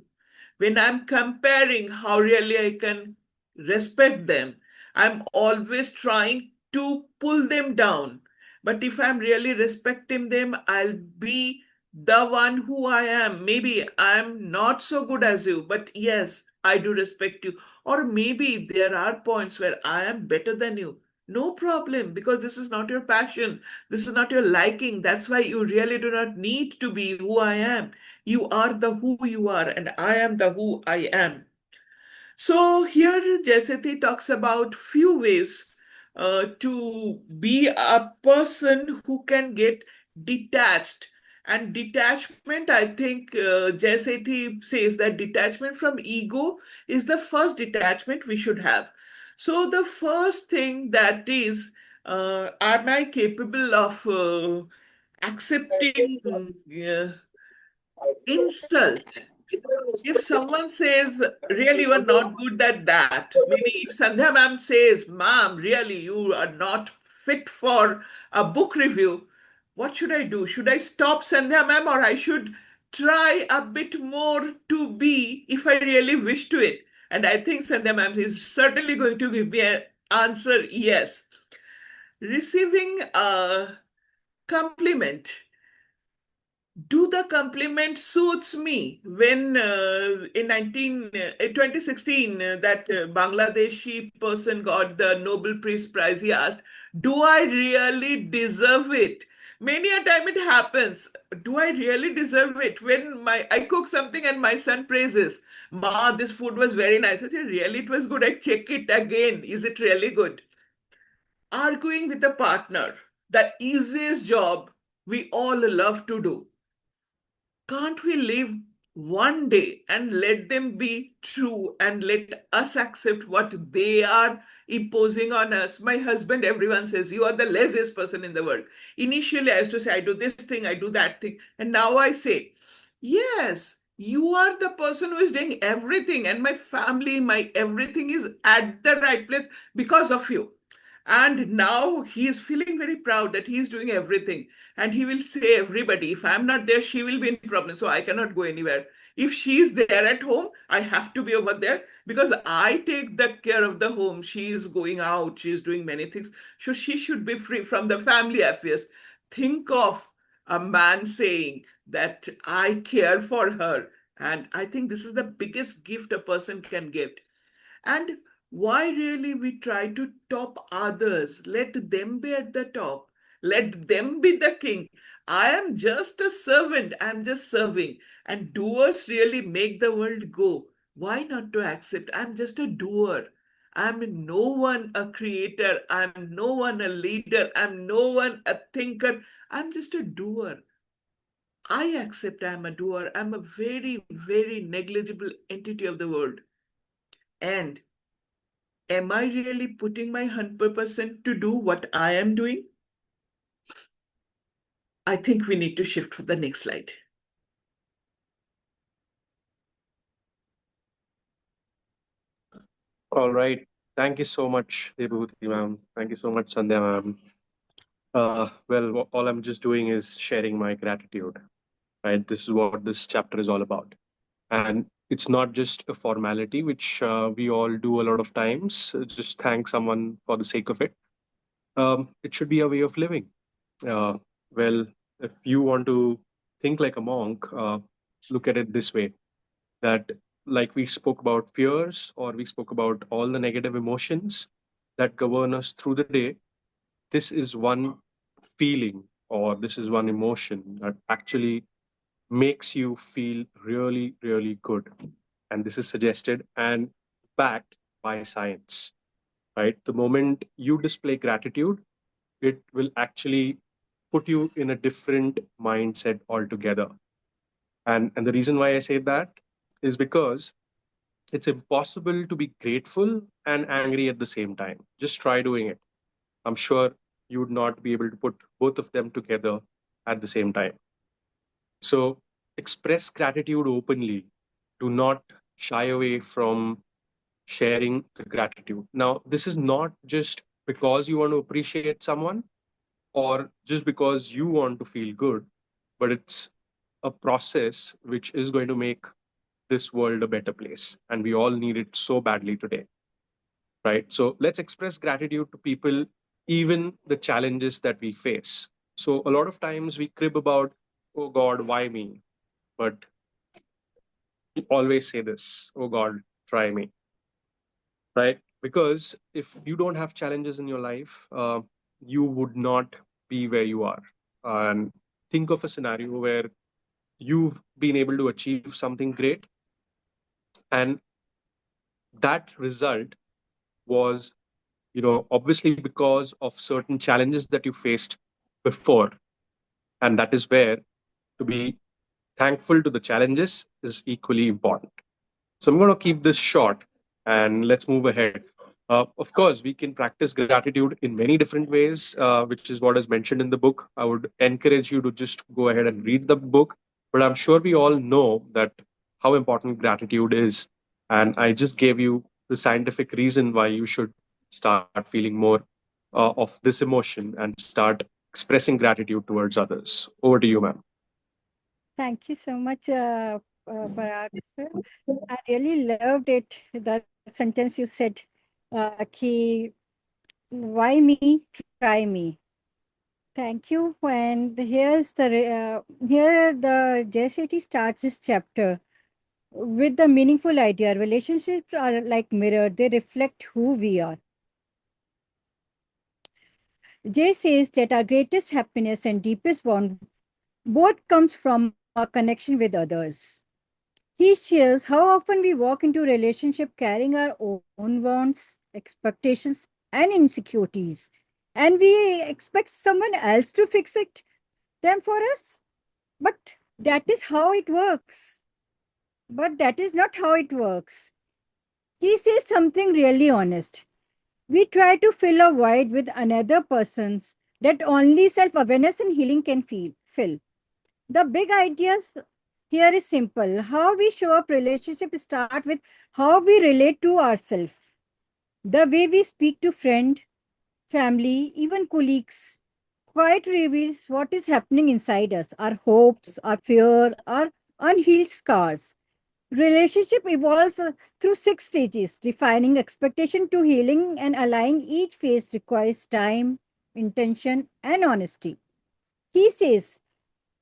When I'm comparing how really I can respect them, I'm always trying to pull them down. But if I'm really respecting them, I'll be the one who I am. Maybe I'm not so good as you, but yes, I do respect you. Or maybe there are points where I am better than you. No problem, because this is not your passion. This is not your liking. That's why you really do not need to be who I am. You are the who you are, and I am the who I am. So here Jaisati talks about few ways to be a person who can get detached. And detachment, I think Jaisati says that detachment from ego is the first detachment we should have. So the first thing that is, am I capable of accepting insult? If someone says, really, you are not good at that, maybe if Sandhya ma'am says, ma'am, really, you are not fit for a book review, what should I do? Should I stop Sandhya ma'am, or I should try a bit more to be if I really wish to it? And I think Sandhya ma'am is certainly going to give me an answer yes. Receiving a compliment Do the compliment suits me? When in 2016 that Bangladeshi person got the Nobel Peace Prize, he asked, do I really deserve it? Many a time it happens. Do I really deserve it? When I cook something and my son praises, Ma, this food was very nice. I say, really, it was good. I check it again. Is it really good? Arguing with a partner, the easiest job we all love to do. Can't we live one day and let them be true and let us accept what they are imposing on us? My husband, everyone says, you are the laziest person in the world. Initially, I used to say, I do this thing, I do that thing. And now I say, yes, you are the person who is doing everything, and my family, my everything is at the right place because of you. And now he is feeling very proud that he is doing everything. And he will say, everybody, if I'm not there, she will be in problem. So I cannot go anywhere. If she is there at home, I have to be over there because I take the care of the home. She is going out, she is doing many things. So she should be free from the family affairs. Think of a man saying that I care for her. And I think this is the biggest gift a person can give. And why really we try to top others? Let them be at the top. Let them be the king. I am just a servant. I'm just serving. And doers really make the world go. Why not to accept? I'm just a doer. I'm no one a creator. I'm no one a leader. I'm no one a thinker. I'm just a doer. I accept I'm a doer. I'm a very, very negligible entity of the world. And am I really putting my 100% to do what I am doing? I think we need to shift for the next slide. All right. Thank you so much, Debhuti ma'am. Thank you so much, Sandhya ma'am. Well, all I'm just doing is sharing my gratitude, right? This is what this chapter is all about. And it's not just a formality, which we all do a lot of times, just thank someone for the sake of it. It should be a way of living. Uh, well, if you want to think like a monk, look at it this way, that like we spoke about fears, or we spoke about all the negative emotions that govern us through the day, this is one feeling, or this is one emotion that actually makes you feel really, really good. And this is suggested and backed by science, right? The moment you display gratitude, it will actually put you in a different mindset altogether. And the reason why I say that is because it's impossible to be grateful and angry at the same time. Just try doing it. I'm sure you would not be able to put both of them together at the same time. So express gratitude openly. Do not shy away from sharing the gratitude. Now, this is not just because you want to appreciate someone or just because you want to feel good, but it's a process which is going to make this world a better place. And we all need it so badly today, right? So let's express gratitude to people, even the challenges that we face. So a lot of times we crib about, oh God, why me? But we always say this, oh God, try me, right? Because if you don't have challenges in your life, you would not be where you are. And think of a scenario where you've been able to achieve something great, and that result was, obviously because of certain challenges that you faced before. And that is where to be thankful to the challenges is equally important. So I'm going to keep this short and let's move ahead. Of course, we can practice gratitude in many different ways, which is what is mentioned in the book. I would encourage you to just go ahead and read the book. But I'm sure we all know that how important gratitude is. And I just gave you the scientific reason why you should start feeling more of this emotion and start expressing gratitude towards others. Over to you, ma'am. Thank you so much, Parag, sir. I really loved it, that sentence you said, ki, why me, try me. Thank you. And here the JCT starts this chapter with the meaningful idea. Relationships are like mirror; they reflect who we are. Jay says that our greatest happiness and deepest bond both comes from our connection with others. He shares how often we walk into relationship carrying our own wants, expectations, and insecurities, and we expect someone else to fix them for us. But that is how it works. But that is not how it works. He says something really honest. We try to fill a void with another person's that only self-awareness and healing can fill. The big ideas here is simple. How we show up relationship start with how we relate to ourselves. The way we speak to friend, family, even colleagues quite reveals what is happening inside us, our hopes, our fear, our unhealed scars. Relationship evolves through 6 stages, defining expectation to healing and aligning each phase requires time, intention, and honesty. He says,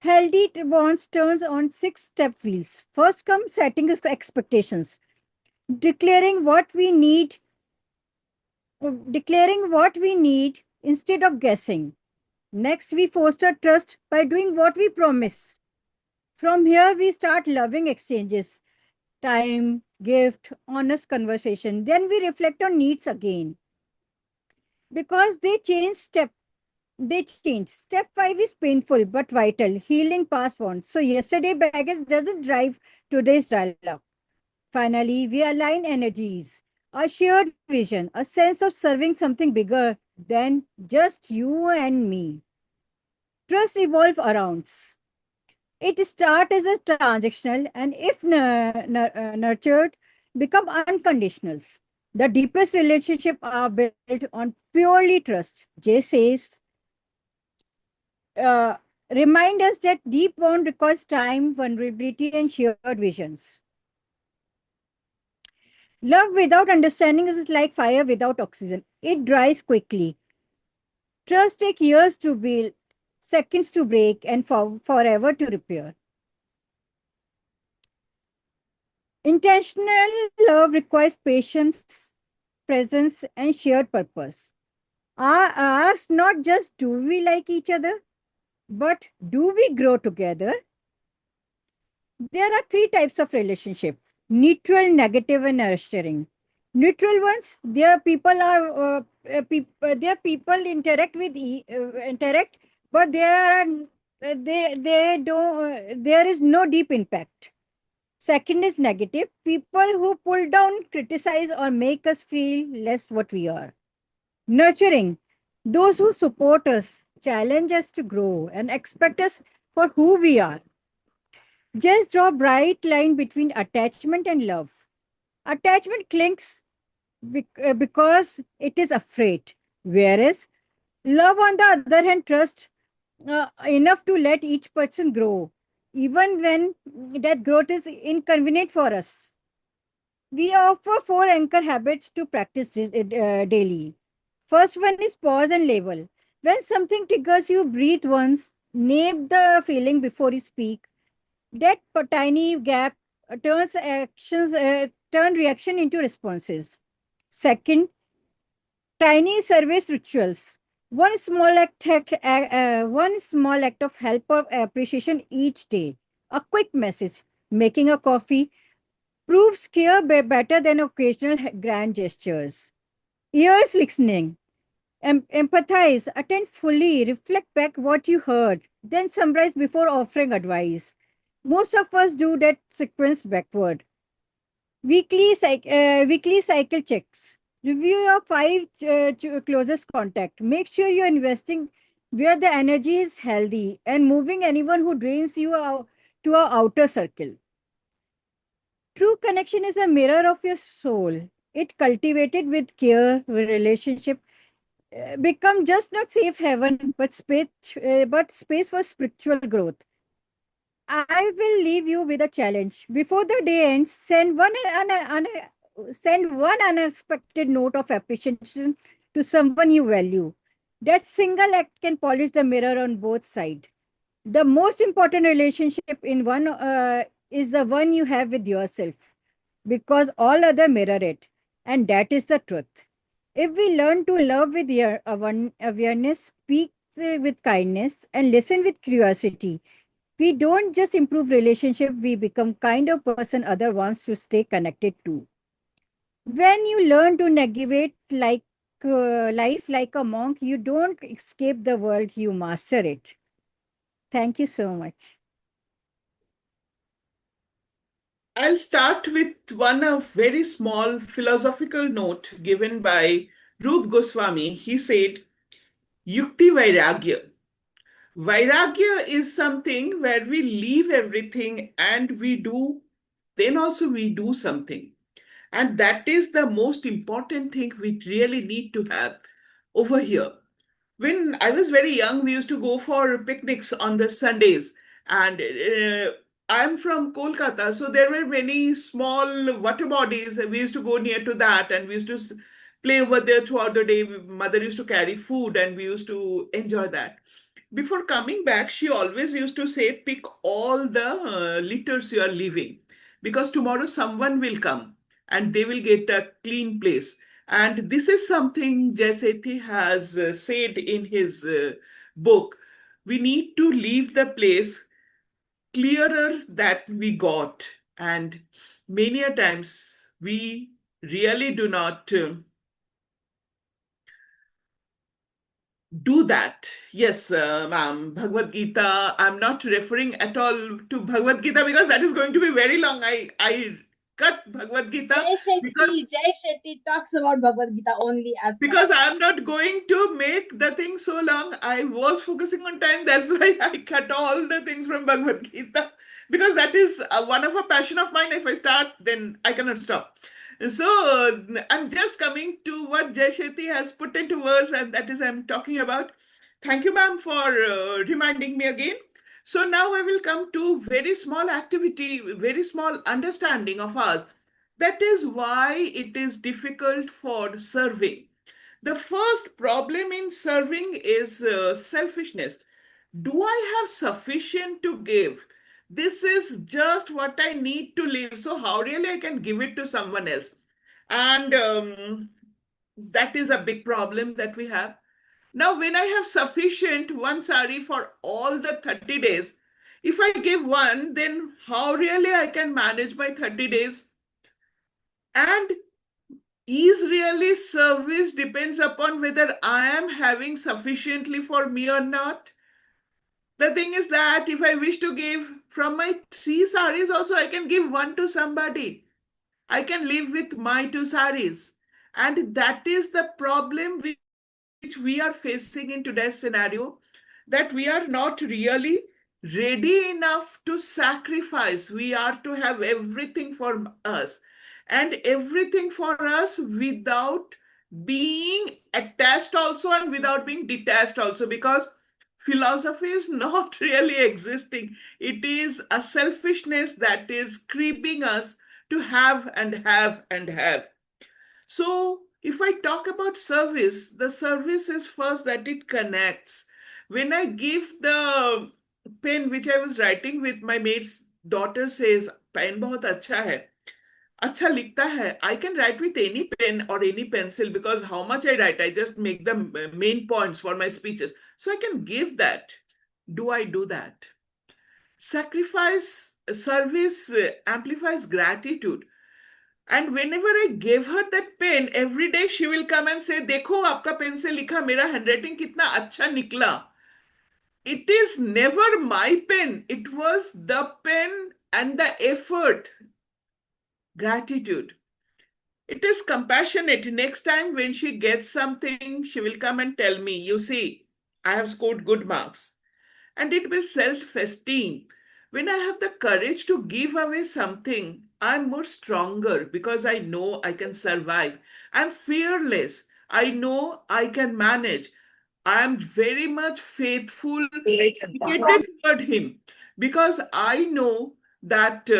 healthy bonds turns on 6 step wheels. First comes setting expectations, declaring what we need, declaring what we need instead of guessing. Next, we foster trust by doing what we promise. From here, we start loving exchanges, time, gift, honest conversation. Then we reflect on needs again because they change. Step 5 is painful but vital, healing past wounds. So yesterday baggage doesn't drive today's dialogue. Finally, we align energies, a shared vision, a sense of serving something bigger than just you and me. Trust evolve around. It starts as a transactional and if nurtured, become unconditional. The deepest relationships are built on purely trust. Jay says, uh, remind us that deep bond requires time, vulnerability, and shared visions. Love without understanding is like fire without oxygen. It dries quickly. Trust takes years to build, seconds to break, and forever to repair. Intentional love requires patience, presence, and shared purpose. Ask not just do we like each other, but do we grow together? There are 3 types of relationship: neutral, negative, and nurturing. Neutral ones, their people are their people interact interact, but they don't there is no deep impact. Second is negative, people who pull down, criticize, or make us feel less what we are. Nurturing, those who support us, challenge us to grow, and expect us for who we are. Just draw a bright line between attachment and love. Attachment clings because it is afraid, whereas love, on the other hand, trusts enough to let each person grow, even when that growth is inconvenient for us. We offer 4 anchor habits to practice daily. First one is pause and label. When something triggers you, breathe once, name the feeling before you speak. That tiny gap turn reaction into responses. Second, tiny service rituals. One small act of help or appreciation each day. A quick message, making a coffee, proves care better than occasional grand gestures. Ears listening. Empathize, attend fully, reflect back what you heard, then summarize before offering advice. Most of us do that sequence backward. Weekly cycle checks. Review your 5 closest contact. Make sure you're investing where the energy is healthy and moving anyone who drains you out to our outer circle. True connection is a mirror of your soul. It cultivated with care, with relationship, become just not safe heaven, but space for spiritual growth. I will leave you with a challenge. Before the day ends, send one unexpected note of appreciation to someone you value. That single act can polish the mirror on both sides. The most important relationship in one is the one you have with yourself, because all other mirror it, and that is the truth. If we learn to love with awareness, speak with kindness, and listen with curiosity, we don't just improve relationship, we become kind of person other wants to stay connected to. When you learn to navigate life like a monk, you don't escape the world, you master it. Thank you so much. I'll start with one of very small philosophical note given by Rup Goswami. He said, Yukti Vairagya. Vairagya is something where we leave everything and then also we do something. And that is the most important thing we really need to have over here. When I was very young, we used to go for picnics on the Sundays. And I'm from Kolkata, so there were many small water bodies. We used to go near to that and we used to play over there throughout the day. Mother used to carry food and we used to enjoy that. Before coming back, she always used to say, pick all the litters you are leaving because tomorrow someone will come and they will get a clean place. And this is something Jaisethi has said in his book. We need to leave the place clearer that we got. And many a times we really do not do that. Yes, ma'am. Bhagavad Gita. I'm not referring at all to Bhagavad Gita because that is going to be very long. I cut Bhagavad Gita because Jai Shetty talks about Bhagavad Gita only as because I'm not going to make the thing so long. I was focusing on time. That's why I cut all the things from Bhagavad Gita because that is one of a passion of mine. If I start, then I cannot stop. So I'm just coming to what Jai Shetty has put into words, and that is I'm talking about. Thank you, ma'am, for reminding me again. So now I will come to very small activity, very small understanding of ours. That is why it is difficult for serving. The first problem in serving is selfishness. Do I have sufficient to give? This is just what I need to live. So how really I can give it to someone else? And that is a big problem that we have. Now, when I have sufficient one sari for all the 30 days, if I give one, then how really I can manage my 30 days? And is really service depends upon whether I am having sufficiently for me or not. The thing is that if I wish to give from my 3 saris also, I can give one to somebody. I can live with my 2 saris. And that is the problem which we are facing in today's scenario, that we are not really ready enough to sacrifice. We are to have everything for us and everything for us without being attached also and without being detached also, because philosophy is not really existing. It is a selfishness that is creeping us to have and have and have. So, if I talk about service, the service is first that it connects. When I give the pen which I was writing with, my mate's daughter says, pen बहुत अच्छा है, अच्छा लिखता है. I can write with any pen or any pencil because how much I write, I just make the main points for my speeches. So I can give that. Do I do that? Service amplifies gratitude. And whenever I gave her that pen, every day she will come and say, देखो आपका pen से लिखा मेरा handwriting कितना अच्छा निकला. It is never my pen. It was the pen and the effort. Gratitude. It is compassionate. Next time when she gets something, she will come and tell me, you see, I have scored good marks. And it will self-esteem. When I have the courage to give away something, I'm more stronger because I know I can survive. I'm fearless. I know I can manage. I'm very much faithful, dedicated toward him because I know that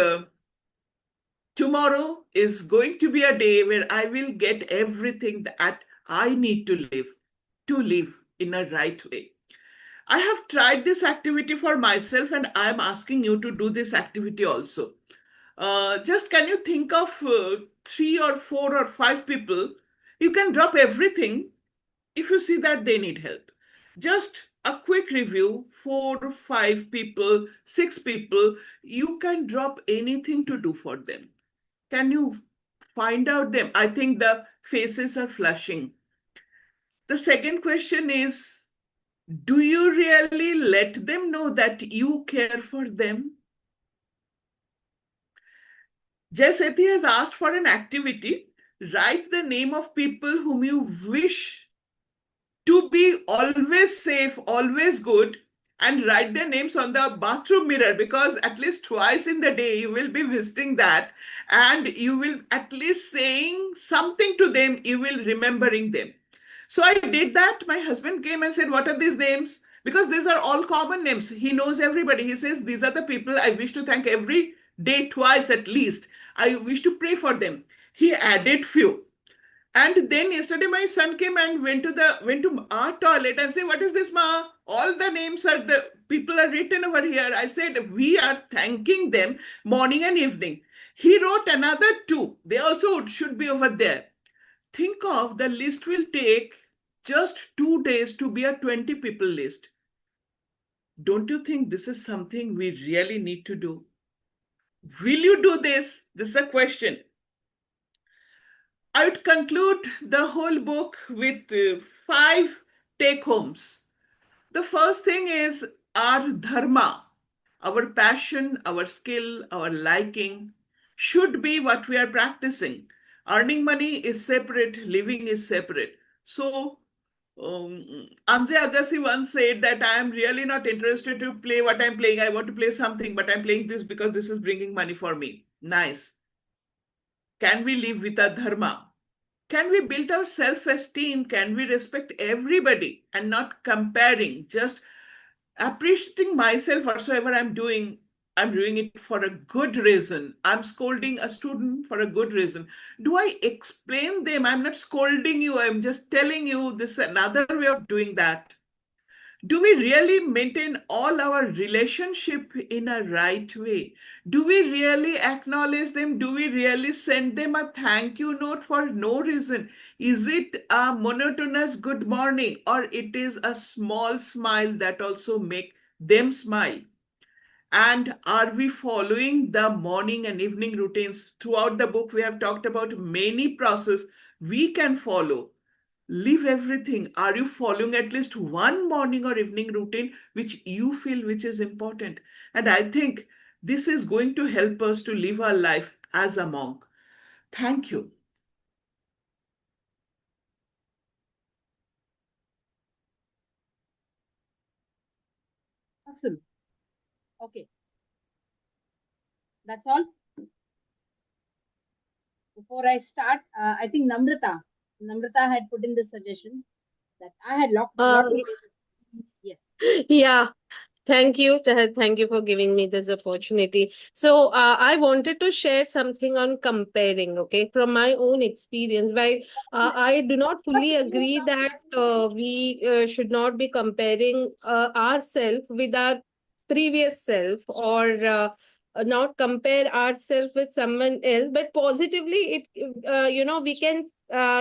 tomorrow is going to be a day where I will get everything that I need to live, in a right way. I have tried this activity for myself, and I'm asking you to do this activity also. Just can you think of 3 or 4 or 5 people? You can drop everything if you see that they need help. Just a quick review, 4, 5 people, 6 people, you can drop anything to do for them. Can you find out them? I think the faces are flashing. The second question is, do you really let them know that you care for them? Jay Sethi has asked for an activity. Write the name of people whom you wish to be always safe, always good, and write their names on the bathroom mirror, because at least twice in the day you will be visiting that, and you will at least saying something to them, you will remembering them. So I did that. My husband came and said, what are these names? Because these are all common names. He knows everybody. He says, these are the people I wish to thank every day, twice at least. I wish to pray for them. He added few. And then yesterday my son came and went to our toilet and said, what is this, ma? All the names are the people are written over here. I said, we are thanking them morning and evening. He wrote another 2. They also should be over there. Think of the list will take just 2 days to be a 20 people list. Don't you think this is something we really need to do? Will you do this? This is a question. I would conclude the whole book with 5 take homes. The first thing is our dharma, our passion, our skill, our liking should be what we are practicing. Earning money is separate, living is separate. So, Andre Agassi once said that I am really not interested to play what I'm playing. I want to play something, but I'm playing this because this is bringing money for me. Nice. Can we live with a dharma? Can we build our self-esteem? Can we respect everybody and not comparing, just appreciating myself whatsoever I'm doing it for a good reason. I'm scolding a student for a good reason. Do I explain them? I'm not scolding you. I'm just telling you this is another way of doing that. Do we really maintain all our relationship in a right way? Do we really acknowledge them? Do we really send them a thank you note for no reason? Is it a monotonous good morning, or it is a small smile that also make them smile? And are we following the morning and evening routines? Throughout the book, we have talked about many processes we can follow. Leave everything. Are you following at least one morning or evening routine which you feel which is important? And I think this is going to help us to live our life as a monk. Thank you. Excellent. Okay. That's all. Before I start, I think Namrata had put in the suggestion that I had lot Uh, to say. Yes. yeah. Thank you. Thank you for giving me this opportunity. So, I wanted to share something on comparing, okay, from my own experience. While I do not fully agree that we should not be comparing ourselves with our previous self, or not compare ourselves with someone else, but positively, we can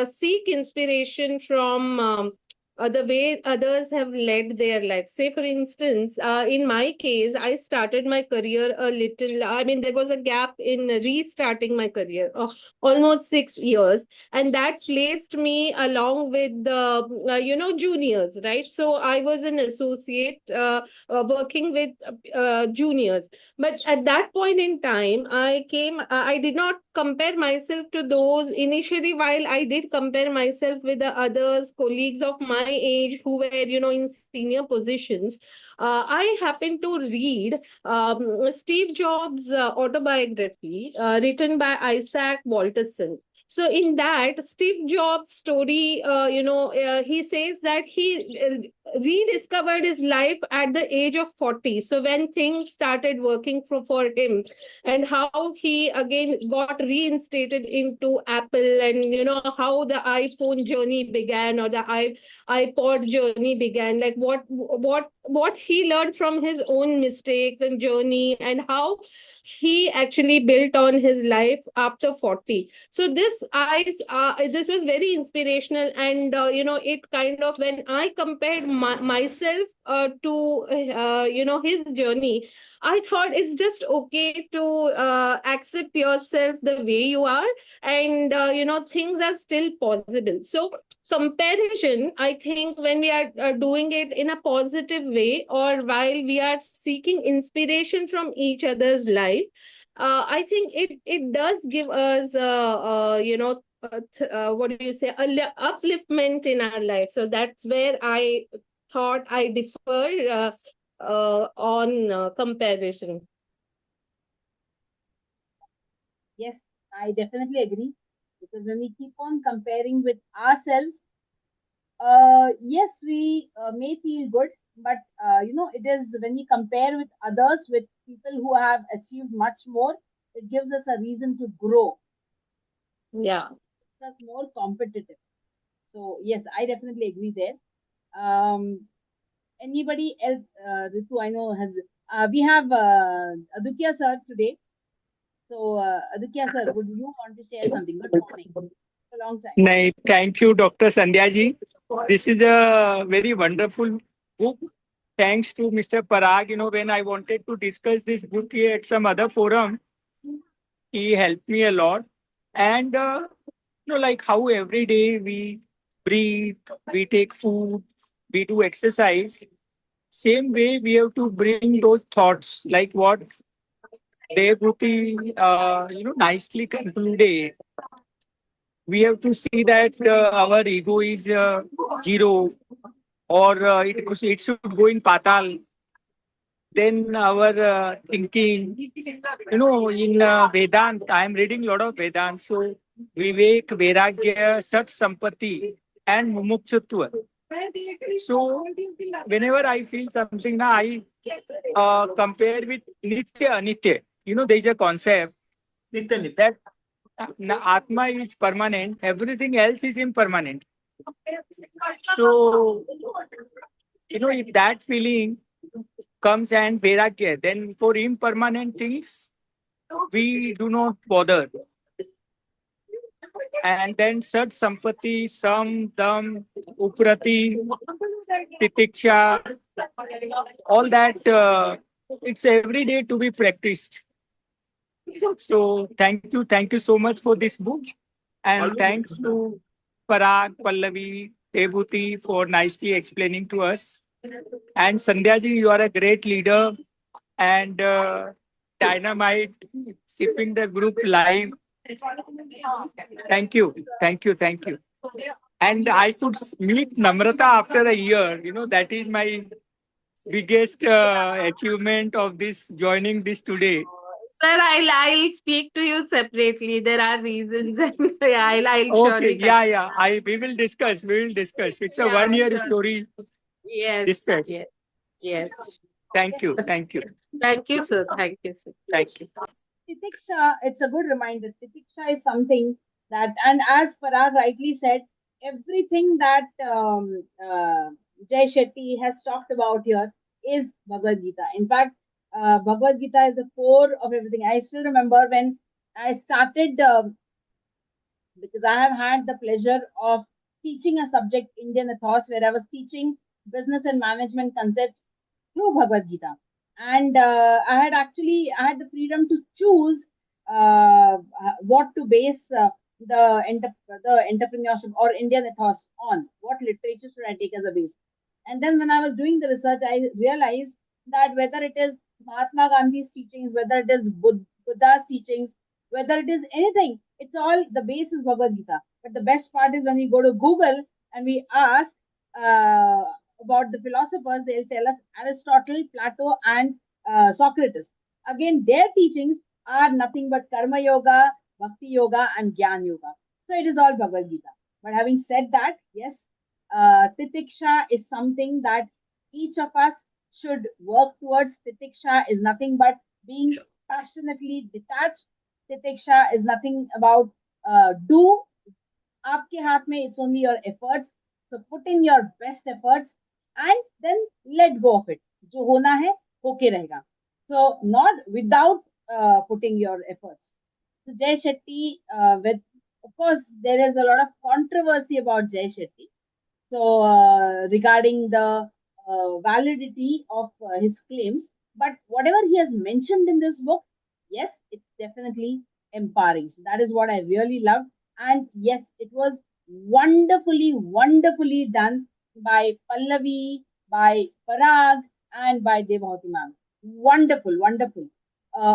seek inspiration from. The way others have led their life. Say, for instance, in my case, I started my career a little, I mean, there was a gap in restarting my career of almost 6 years, and that placed me along with the, juniors, right? So I was an associate working with juniors. But at that point in time, I did not compare myself to those initially. While I did compare myself with the others, colleagues of my age who were, in senior positions, I happened to read Steve Jobs' autobiography written by Isaac Walterson. So in that Steve Jobs story, he says that he rediscovered his life at the age of 40. So when things started working for him, and how he again got reinstated into Apple, and how the iPhone journey began, or the iPod journey began, like what he learned from his own mistakes and journey, and how he actually built on his life after 40. So this was very inspirational, and it kind of, when I compared myself to his journey, I thought it's just okay to accept yourself the way you are, and things are still possible. So comparison, I think, when we are doing it in a positive way, or while we are seeking inspiration from each other's life, I think it does give us what do you say, upliftment in our life. So that's where I thought I differ on comparison. Yes, I definitely agree, because when we keep on comparing with ourselves, yes, we may feel good, but it is when we compare with others, with people who have achieved much more, it gives us a reason to grow, Yeah. makes us more competitive. So yes, I definitely agree there. Um, Anybody else, Ritu? I know has we have Aditya sir today. So Aditya sir, would you want to share something? Good morning. It's a long time. No, thank you, Dr. Sandhya ji. This is a very wonderful book. Thanks to Mr. Parag, when I wanted to discuss this book here at some other forum, he helped me a lot. And, like how every day we breathe, we take food, we do exercise. Same way, we have to bring those thoughts, like what Devbhuti, nicely concluded. We have to see that our ego is zero, or it should go in patal. Then our thinking, in Vedant, I am reading a lot of Vedant. So Vivek, Vairagya, Sat Sampati, and Mumukshutva. So whenever I feel something, I compare with Nitya Anitya. There is a concept Nitya, Nitya. that Atma is permanent, everything else is impermanent. So, if that feeling comes and Vairagya, then for impermanent things, we do not bother. And then Sat Sampati, Sam, Dam, Uprati, Titiksha, all that, it's every day to be practiced. So thank you so much for this book. And Always. thanks to Parag, Pallavi, Tebhuti for nicely explaining to us. And Sandhya ji, you are a great leader and dynamite, keeping the group live. Thank you, thank you, thank you. And I could meet Namrata after a year. That is my biggest achievement of this joining this today. Sir, I'll speak to you separately. There are reasons, and yeah, I'll Okay, surely yeah. We will discuss. We will discuss. It's a Yeah, 1 year sure. story. Yes, Discuss. yes. Thank you. Thank you. Thank you, sir. Thank you, sir. Thank you. Titiksha, it's a good reminder. Titiksha is something that, and as Parag rightly said, everything that Jay Shetty has talked about here is Bhagavad Gita. In fact, Bhagavad Gita is the core of everything. I still remember when I started, because I have had the pleasure of teaching a subject, Indian ethos, where I was teaching business and management concepts through Bhagavad Gita. And I had the freedom to choose what to base the entrepreneurship or Indian ethos on. What literature should I take as a base? And then when I was doing the research, I realized that whether it is Mahatma Gandhi's teachings, whether it is Buddha's teachings, whether it is anything, it's all the base is Bhagavad Gita. But the best part is when we go to Google and we ask about the philosophers, they'll tell us Aristotle, Plato, and Socrates. Again, their teachings are nothing but Karma Yoga, Bhakti Yoga, and Gyan Yoga. So it is all Bhagavad Gita. But having said that, yes, Titiksha is something that each of us should work towards. Titiksha is nothing but being passionately detached. Titiksha is nothing about do. आपके हाथ में, it's only your efforts. So put in your best efforts and then let go of it. जो होना है होके रहेगा. So not without putting your efforts. So Jay Shetty, with of course there is a lot of controversy about Jay Shetty. So regarding the validity of his claims, but whatever he has mentioned in this book, yes, it's definitely empowering. So that is what I really loved, and yes, it was wonderfully done by Pallavi, by Parag, and by Devahoti ma'am. Wonderful.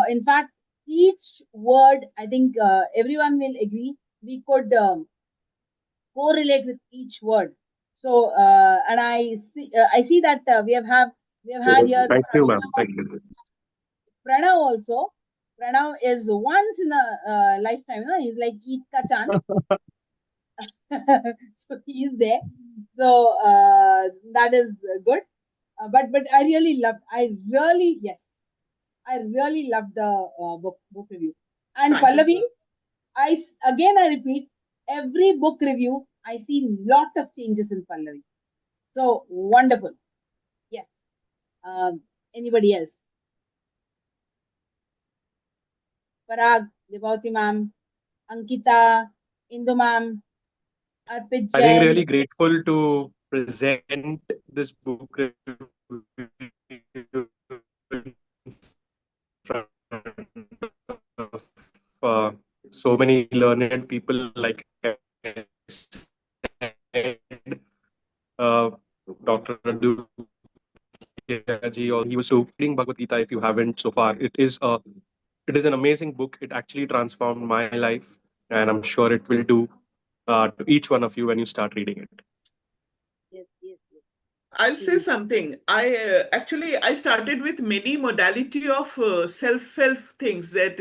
In fact, each word, I think everyone will agree, we could correlate with each word. So, and I see that we have had here Thank you, ma'am. Thank you. Pranav also. Pranav is once in a lifetime. No? He's like Eid ka chand. So he is there. So that is good. But I really loved. I really loved the book review. And Thank you. Pallavi, again I repeat, every book review I see lot of changes in Pallavi. So wonderful. Yes. Anybody else? Parag, Devauti ma'am, Ankita, Indu ma'am, Arpit I think Jain. really grateful to present this book in front of so many learned people, like I said, uh, Dr. Abdul ji, he was so reading Bhagavad Gita. If you haven't so far, it is an amazing book. It actually transformed my life, and I'm sure it will do to each one of you when you start reading it. Yes. I'll say Absolutely. something. I started with many modality of self-help things that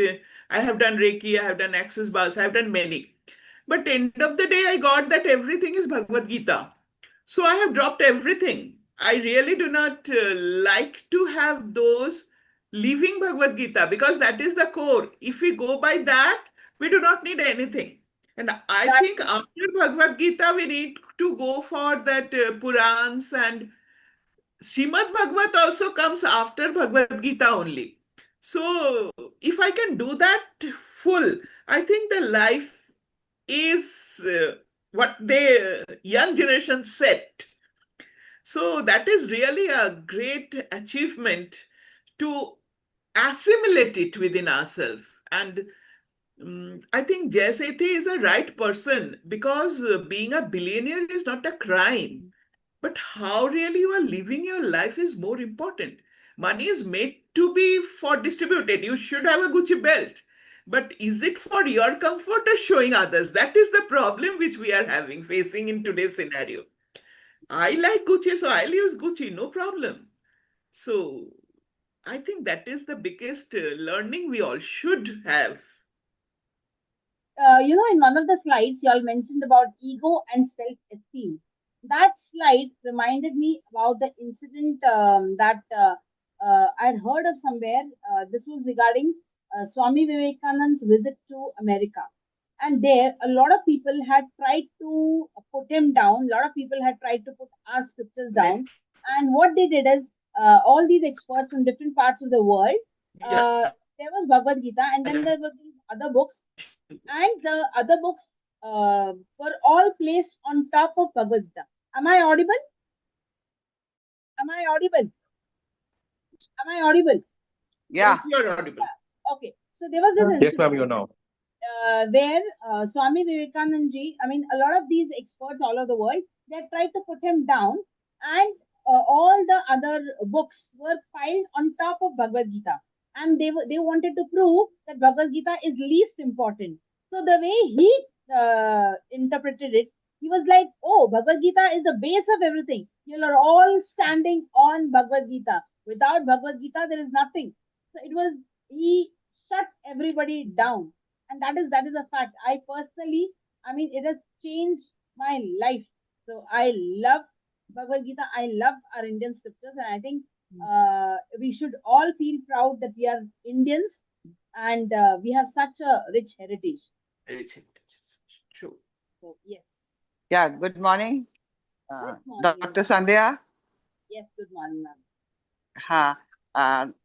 I have done Reiki, I have done Access Bars, I have done many. But end of the day, I got that everything is Bhagavad Gita. So I have dropped everything. I really do not like to have those living Bhagavad Gita because that is the core. If we go by that, we do not need anything. And I think Exactly. after Bhagavad Gita, we need to go for that Purans, and Srimad Bhagavat also comes after Bhagavad Gita only. So if I can do that full, I think the life is what the young generation set. So that is really a great achievement to assimilate it within ourselves. And I think Jay Sethi is a right person because being a billionaire is not a crime. But how really you are living your life is more important. Money is made to be for distributed. You should have a Gucci belt. But is it for your comfort or showing others? That is the problem which we are having, facing in today's scenario. I like Gucci, so I'll use Gucci, no problem. So I think that is the biggest learning we all should have. In one of the slides, you all mentioned about ego and self-esteem. That slide reminded me about the incident that I'd heard of somewhere. This was regarding Swami Vivekananda's visit to America. And there, a lot of people had tried to put him down. A lot of people had tried to put our scriptures Net. down. And what they did is, all these experts from different parts of the world, Yeah, there was Bhagavad Gita, and then yeah. there were these other books, and the other books were all placed on top of Bhagavad Gita. Am I audible? Am I audible? Am I audible? Yes, Yeah. you are audible. Okay. So there was this Yes, ma'am, incident you're now. where Swami Vivekanand ji, I mean, a lot of these experts all over the world, they tried to put him down, and all the other books were piled on top of Bhagavad Gita, and they wanted to prove that Bhagavad Gita is least important. So the way he interpreted it, he was like, "Oh, Bhagavad Gita is the base of everything. You are all standing on Bhagavad Gita. Without Bhagavad Gita, there is nothing." So it was he shut everybody down, and that is a fact. I personally, I mean, it has changed my life. So I love Bhagavad Gita. I love our Indian scriptures, and I think we should all feel proud that we are Indians and we have such a rich heritage. Rich heritage. True. So yes, Yeah, good morning, good morning. Dr. Sandhya. Yes, good morning, ma'am.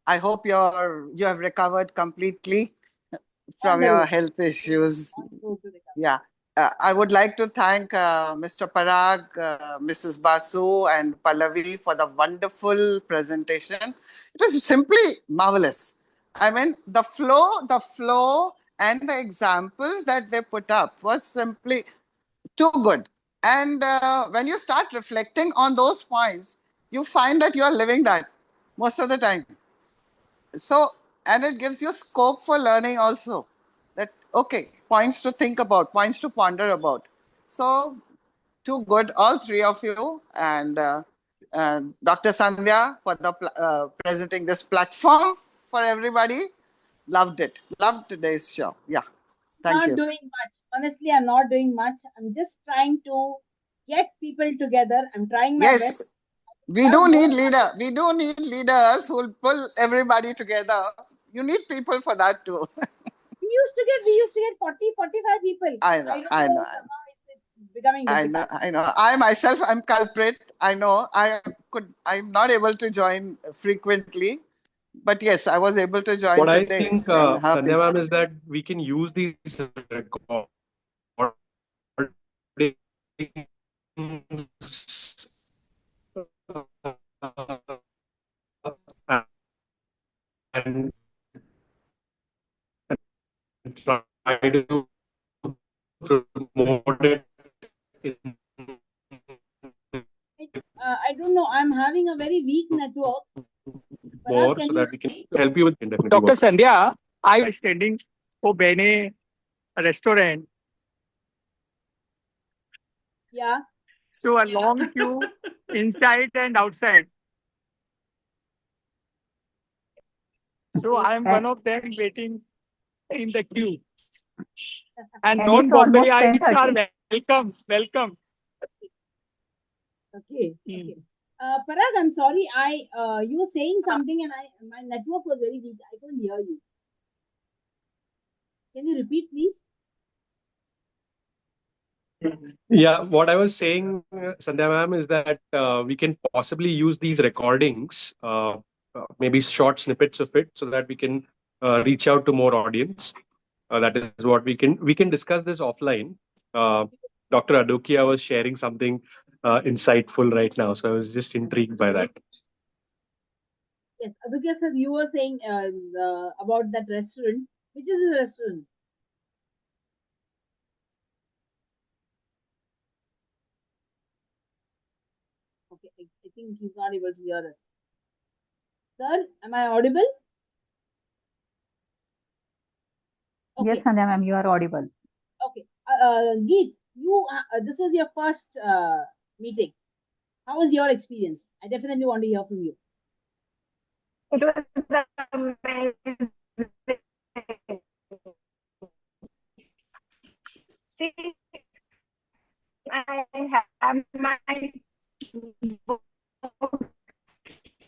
I hope you have recovered completely On from the your road, health issues. on the road to recovery. Yeah. I would like to thank Mr. Parag, Mrs. Basu, and Pallavi for the wonderful presentation. It was simply marvelous. I mean, the flow, and the examples that they put up was simply too good. And when you start reflecting on those points, you find that you are living that most of the time. So, and it gives you scope for learning also. That, okay, points to think about, points to ponder about. So, too good, all three of you. And Dr. Sandhya for the presenting this platform for everybody. Loved it. Loved today's show. Yeah. Thank Not you. doing much. Honestly, I'm not doing much. I'm just trying to get people together. I'm trying my Yes, best. we Have do more. need leader. We do need leaders who will pull everybody together. You need people for that too. We used to get 40, 45 people. I know, I don't I know, know. Somehow it's becoming I know, difficult. I know. I myself am culprit. I know. I'm not able to join frequently, but yes, I was able to join What I today think, and happy. Sandhya ma'am, is that we can use these recordings and try to promote it in I don't know. I'm having a very weak network. Parag, more can so you? that we can help you with can definitely Dr. work. Sandhya, I was standing for Bene restaurant. Yeah. So a long queue inside and outside. So Okay. I am one of them waiting in the queue. And And it's almost non-Bombaites are 10:30. welcome, welcome. Okay. Hmm. Okay. Parag, I'm sorry. You were saying something and my network was very weak. I couldn't hear you. Can you repeat, please? Yeah, what I was saying, Sandhya ma'am, is that we can possibly use these recordings, maybe short snippets of it, so that we can reach out to more audience. That is what we can discuss this offline. Uh, Dr. Adokia was sharing something insightful right now, so I was just intrigued by that. Yes. Aditya sir, you were saying about that restaurant. Which is the restaurant? Okay. I think he's not able to hear us. Sir, am I audible? Yes, Okay. Sandhya ma'am, you are audible. Okay. Geet, this was your first meeting. How was your experience? I definitely want to hear from you. It was amazing. See, I have my book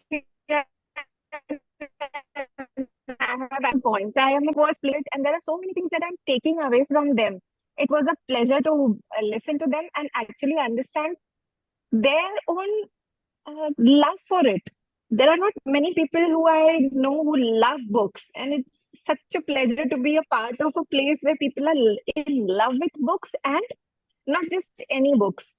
here and I have points. I am a first plate, and there are so many things that I'm taking away from them. It was a pleasure to listen to them and actually understand their own love for it. There are not many people who I know who love books, and it's such a pleasure to be a part of a place where people are in love with books, and not just any books,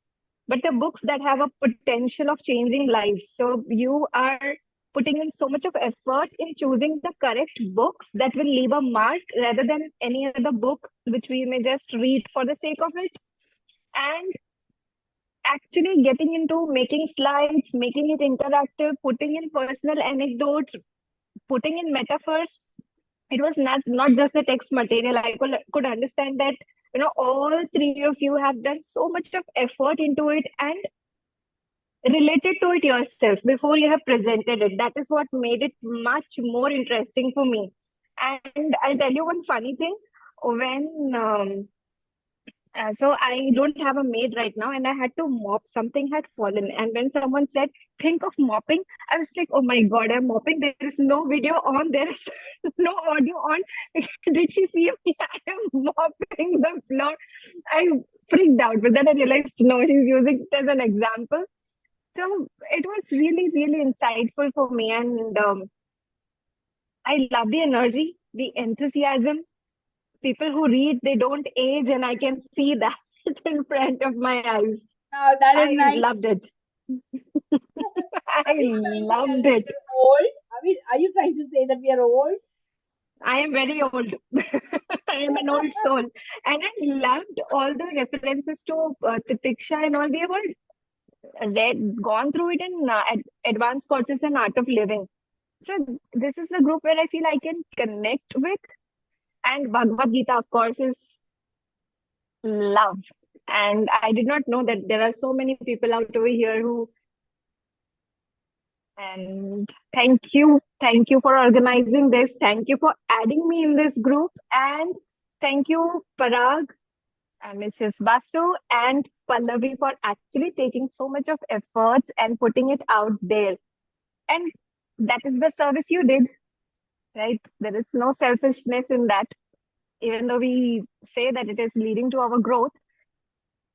but the books that have a potential of changing lives. So you are putting in so much of effort in choosing the correct books that will leave a mark rather than any other book which we may just read for the sake of it. And actually getting into making slides, making it interactive, putting in personal anecdotes, putting in metaphors. It was not just the text material. I could understand that, all three of you have done so much of effort into it and related to it yourself before you have presented it. That is what made it much more interesting for me. And I'll tell you one funny thing. When So I don't have a maid right now, and I had to mop. Something had fallen, and when someone said, "Think of mopping," I was like, "Oh my God, I'm mopping. There is no video on. There is no audio on. Did she see me? I am mopping the floor." I freaked out, but then I realized no, she's using it as an example. So it was really, really insightful for me, and I love the energy, the enthusiasm. People who read, they don't age, and I can see that in front of my eyes. Now that is I nice. loved it. Are I we trying to tell loved that it. we're old? Are you trying to say that we are old? I am very old. I am an old soul. And I loved all the references to Titiksha and all. We have all gone through it in advanced courses in Art of Living. So this is a group where I feel I can connect with. And Bhagavad Gita, of course, is love. And I did not know that there are so many people out over here who. And thank you for organizing this. Thank you for adding me in this group. And thank you, Parag and Mrs. Basu and Pallavi for actually taking so much of efforts and putting it out there. And that is the service you did, right? There is no selfishness in that, even though we say that it is leading to our growth.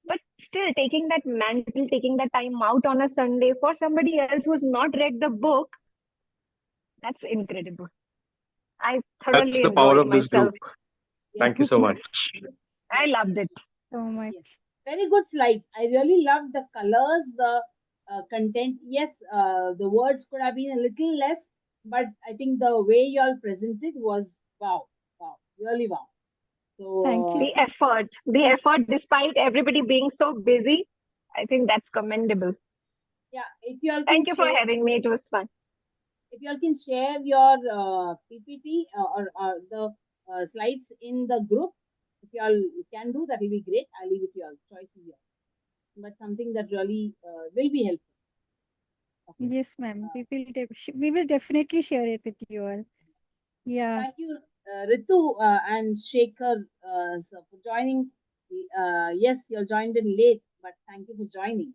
But still, taking that mantle, taking that time out on a Sunday for somebody else who's not read the book, that's incredible. I That's thoroughly the power enjoyed of this group. myself. Thank you so much. I loved it. So much. Yes. Very good slides. I really loved the colors, the content. Yes, the words could have been a little less, but I think the way you all presented was wow, wow, really wow. Thank you So The so effort, the much. effort, despite everybody being so busy, I think that's commendable. yeah, if you all can Thank you for share, having me. It was fun. if you all can share your PPT or the slides in the group, if you all can do that, will be great. I'll leave it to you all. Choice is yours. But something that really will be helpful. Okay. Yes, ma'am. We will definitely share it with you all. Yeah. Thank you, Ritu and Shekhar, for joining. Yes, you joined in late, but thank you for joining.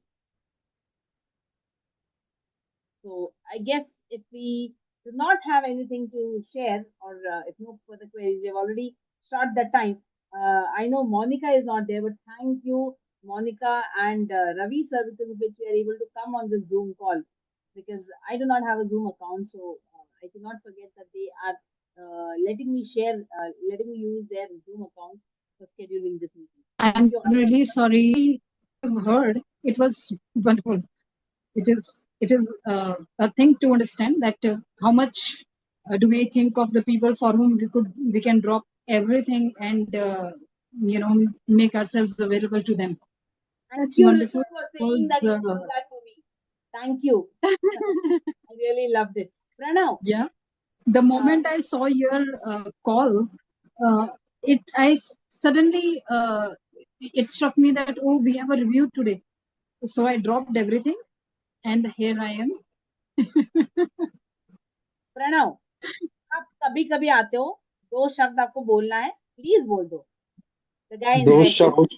So I guess if we do not have anything to share, or if no further queries, we have already shot the time. I know Monica is not there, but thank you, Monica and Ravi sir, because of which we are able to come on this Zoom call. Because I do not have a Zoom account, so I cannot forget that they are letting me use their Zoom account for scheduling this meeting. I'm really sorry. I've heard it was wonderful. It is a thing to understand that how much do we think of the people for whom we can drop everything and make ourselves available to them. Thank That's you, Ritu, wonderful. for It saying was that you will do that for me. Thank you. I really loved it. Pranav, yeah. The moment I saw your call, uh, suddenly it struck me that oh, we have a review today. So I dropped everything and here I am. Pranav आप कभी कभी आते हो 2 शब्द आपको बोलना है please बोल दो the guy in Those red shouts.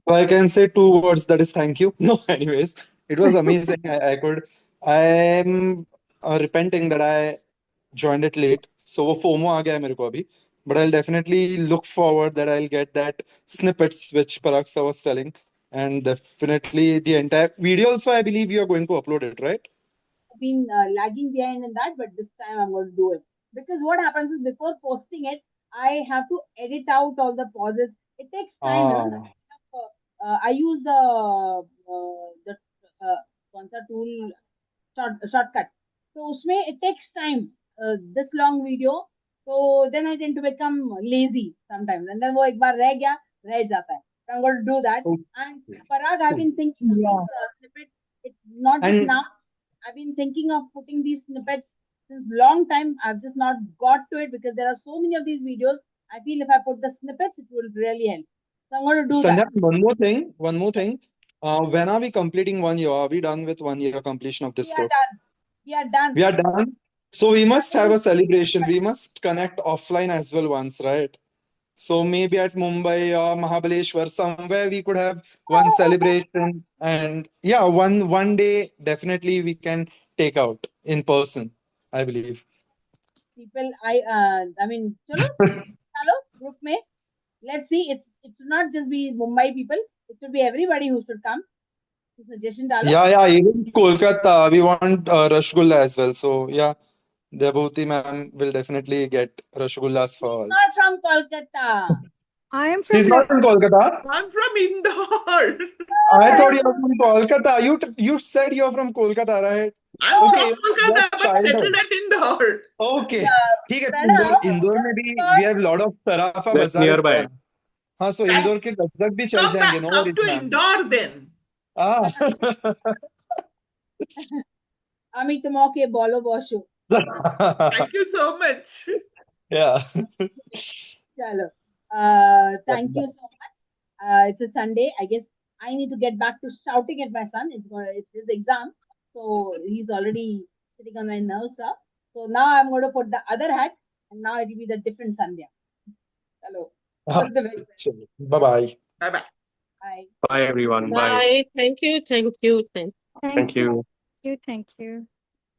So I can say two words, that is thank you. No, anyways, it was amazing. I'm repenting that I joined it late. So वो FOMO आ गया है मेरे को अभी. But I'll definitely look forward that I'll get that snippets which Paraksa was telling. And definitely the entire video also, I believe you are going to upload it, right? been lagging behind in that, but this time I'm going to do it. Because what happens is before posting it, I have to edit out all the pauses. It takes time, you know. I use the कौन सा tool shortcut. So उसमें it takes time. This long video. So then I tend to become lazy sometimes, and then वो एक बार रह जाता है. So I'm going to do that. And Parag, I've been thinking of this snippet. It's not just And now. I've been thinking of putting these snippets since long time. I've just not got to it because there are so many of these videos. I feel if I put the snippets, it will really help. So I'm going to do Sandhya, that. one more thing. When are we completing 1 year? Are we done with 1 year completion of We this are group? done. We are done. We are done. So we must have a celebration. But We must connect offline as well once, right? So maybe at Mumbai or Mahabaleshwar, somewhere we could have one celebration, and yeah, one day definitely we can take out in person, I believe. People, I mean, chalo, chalo, group में. Let's see. It should not just be Mumbai people. It should be everybody who should come. Suggestion डालो. Yeah, even Kolkata, we want Rasgulla as well. So yeah, Debhuti ma'am will definitely get Rasgullas for Not from us. Kolkata. I am He's from not in Kolkata. I'm from Indore. I thought you were from Kolkata. You said you're from Kolkata, right? I'm Okay, from your Kolkata, but settled childhood. at Indore. Okay. ठीक है तो Pranav, Indore में just भी we because have lot of Sarafa That's Bazaar is nearby. there. हाँ so That Indore के गजक भी चल come जाएंगे, back, no come worries to ma'am. Indore then. Ah. Ami tumoke bolo bosho. Thank you so much. Yeah. Chalo. Thank you so much. It's a Sunday. I guess I need to get back to shouting at my son. It's his exam, so he's already sitting on my nerves now. So now I'm going to put the other hat, and now it will be the different Sandhya. Hello. All the very best. Bye bye. Bye bye. Bye. Bye, everyone. Bye. Bye. Thank you. Thank you. Thank Thank Thank you. you. Thank you.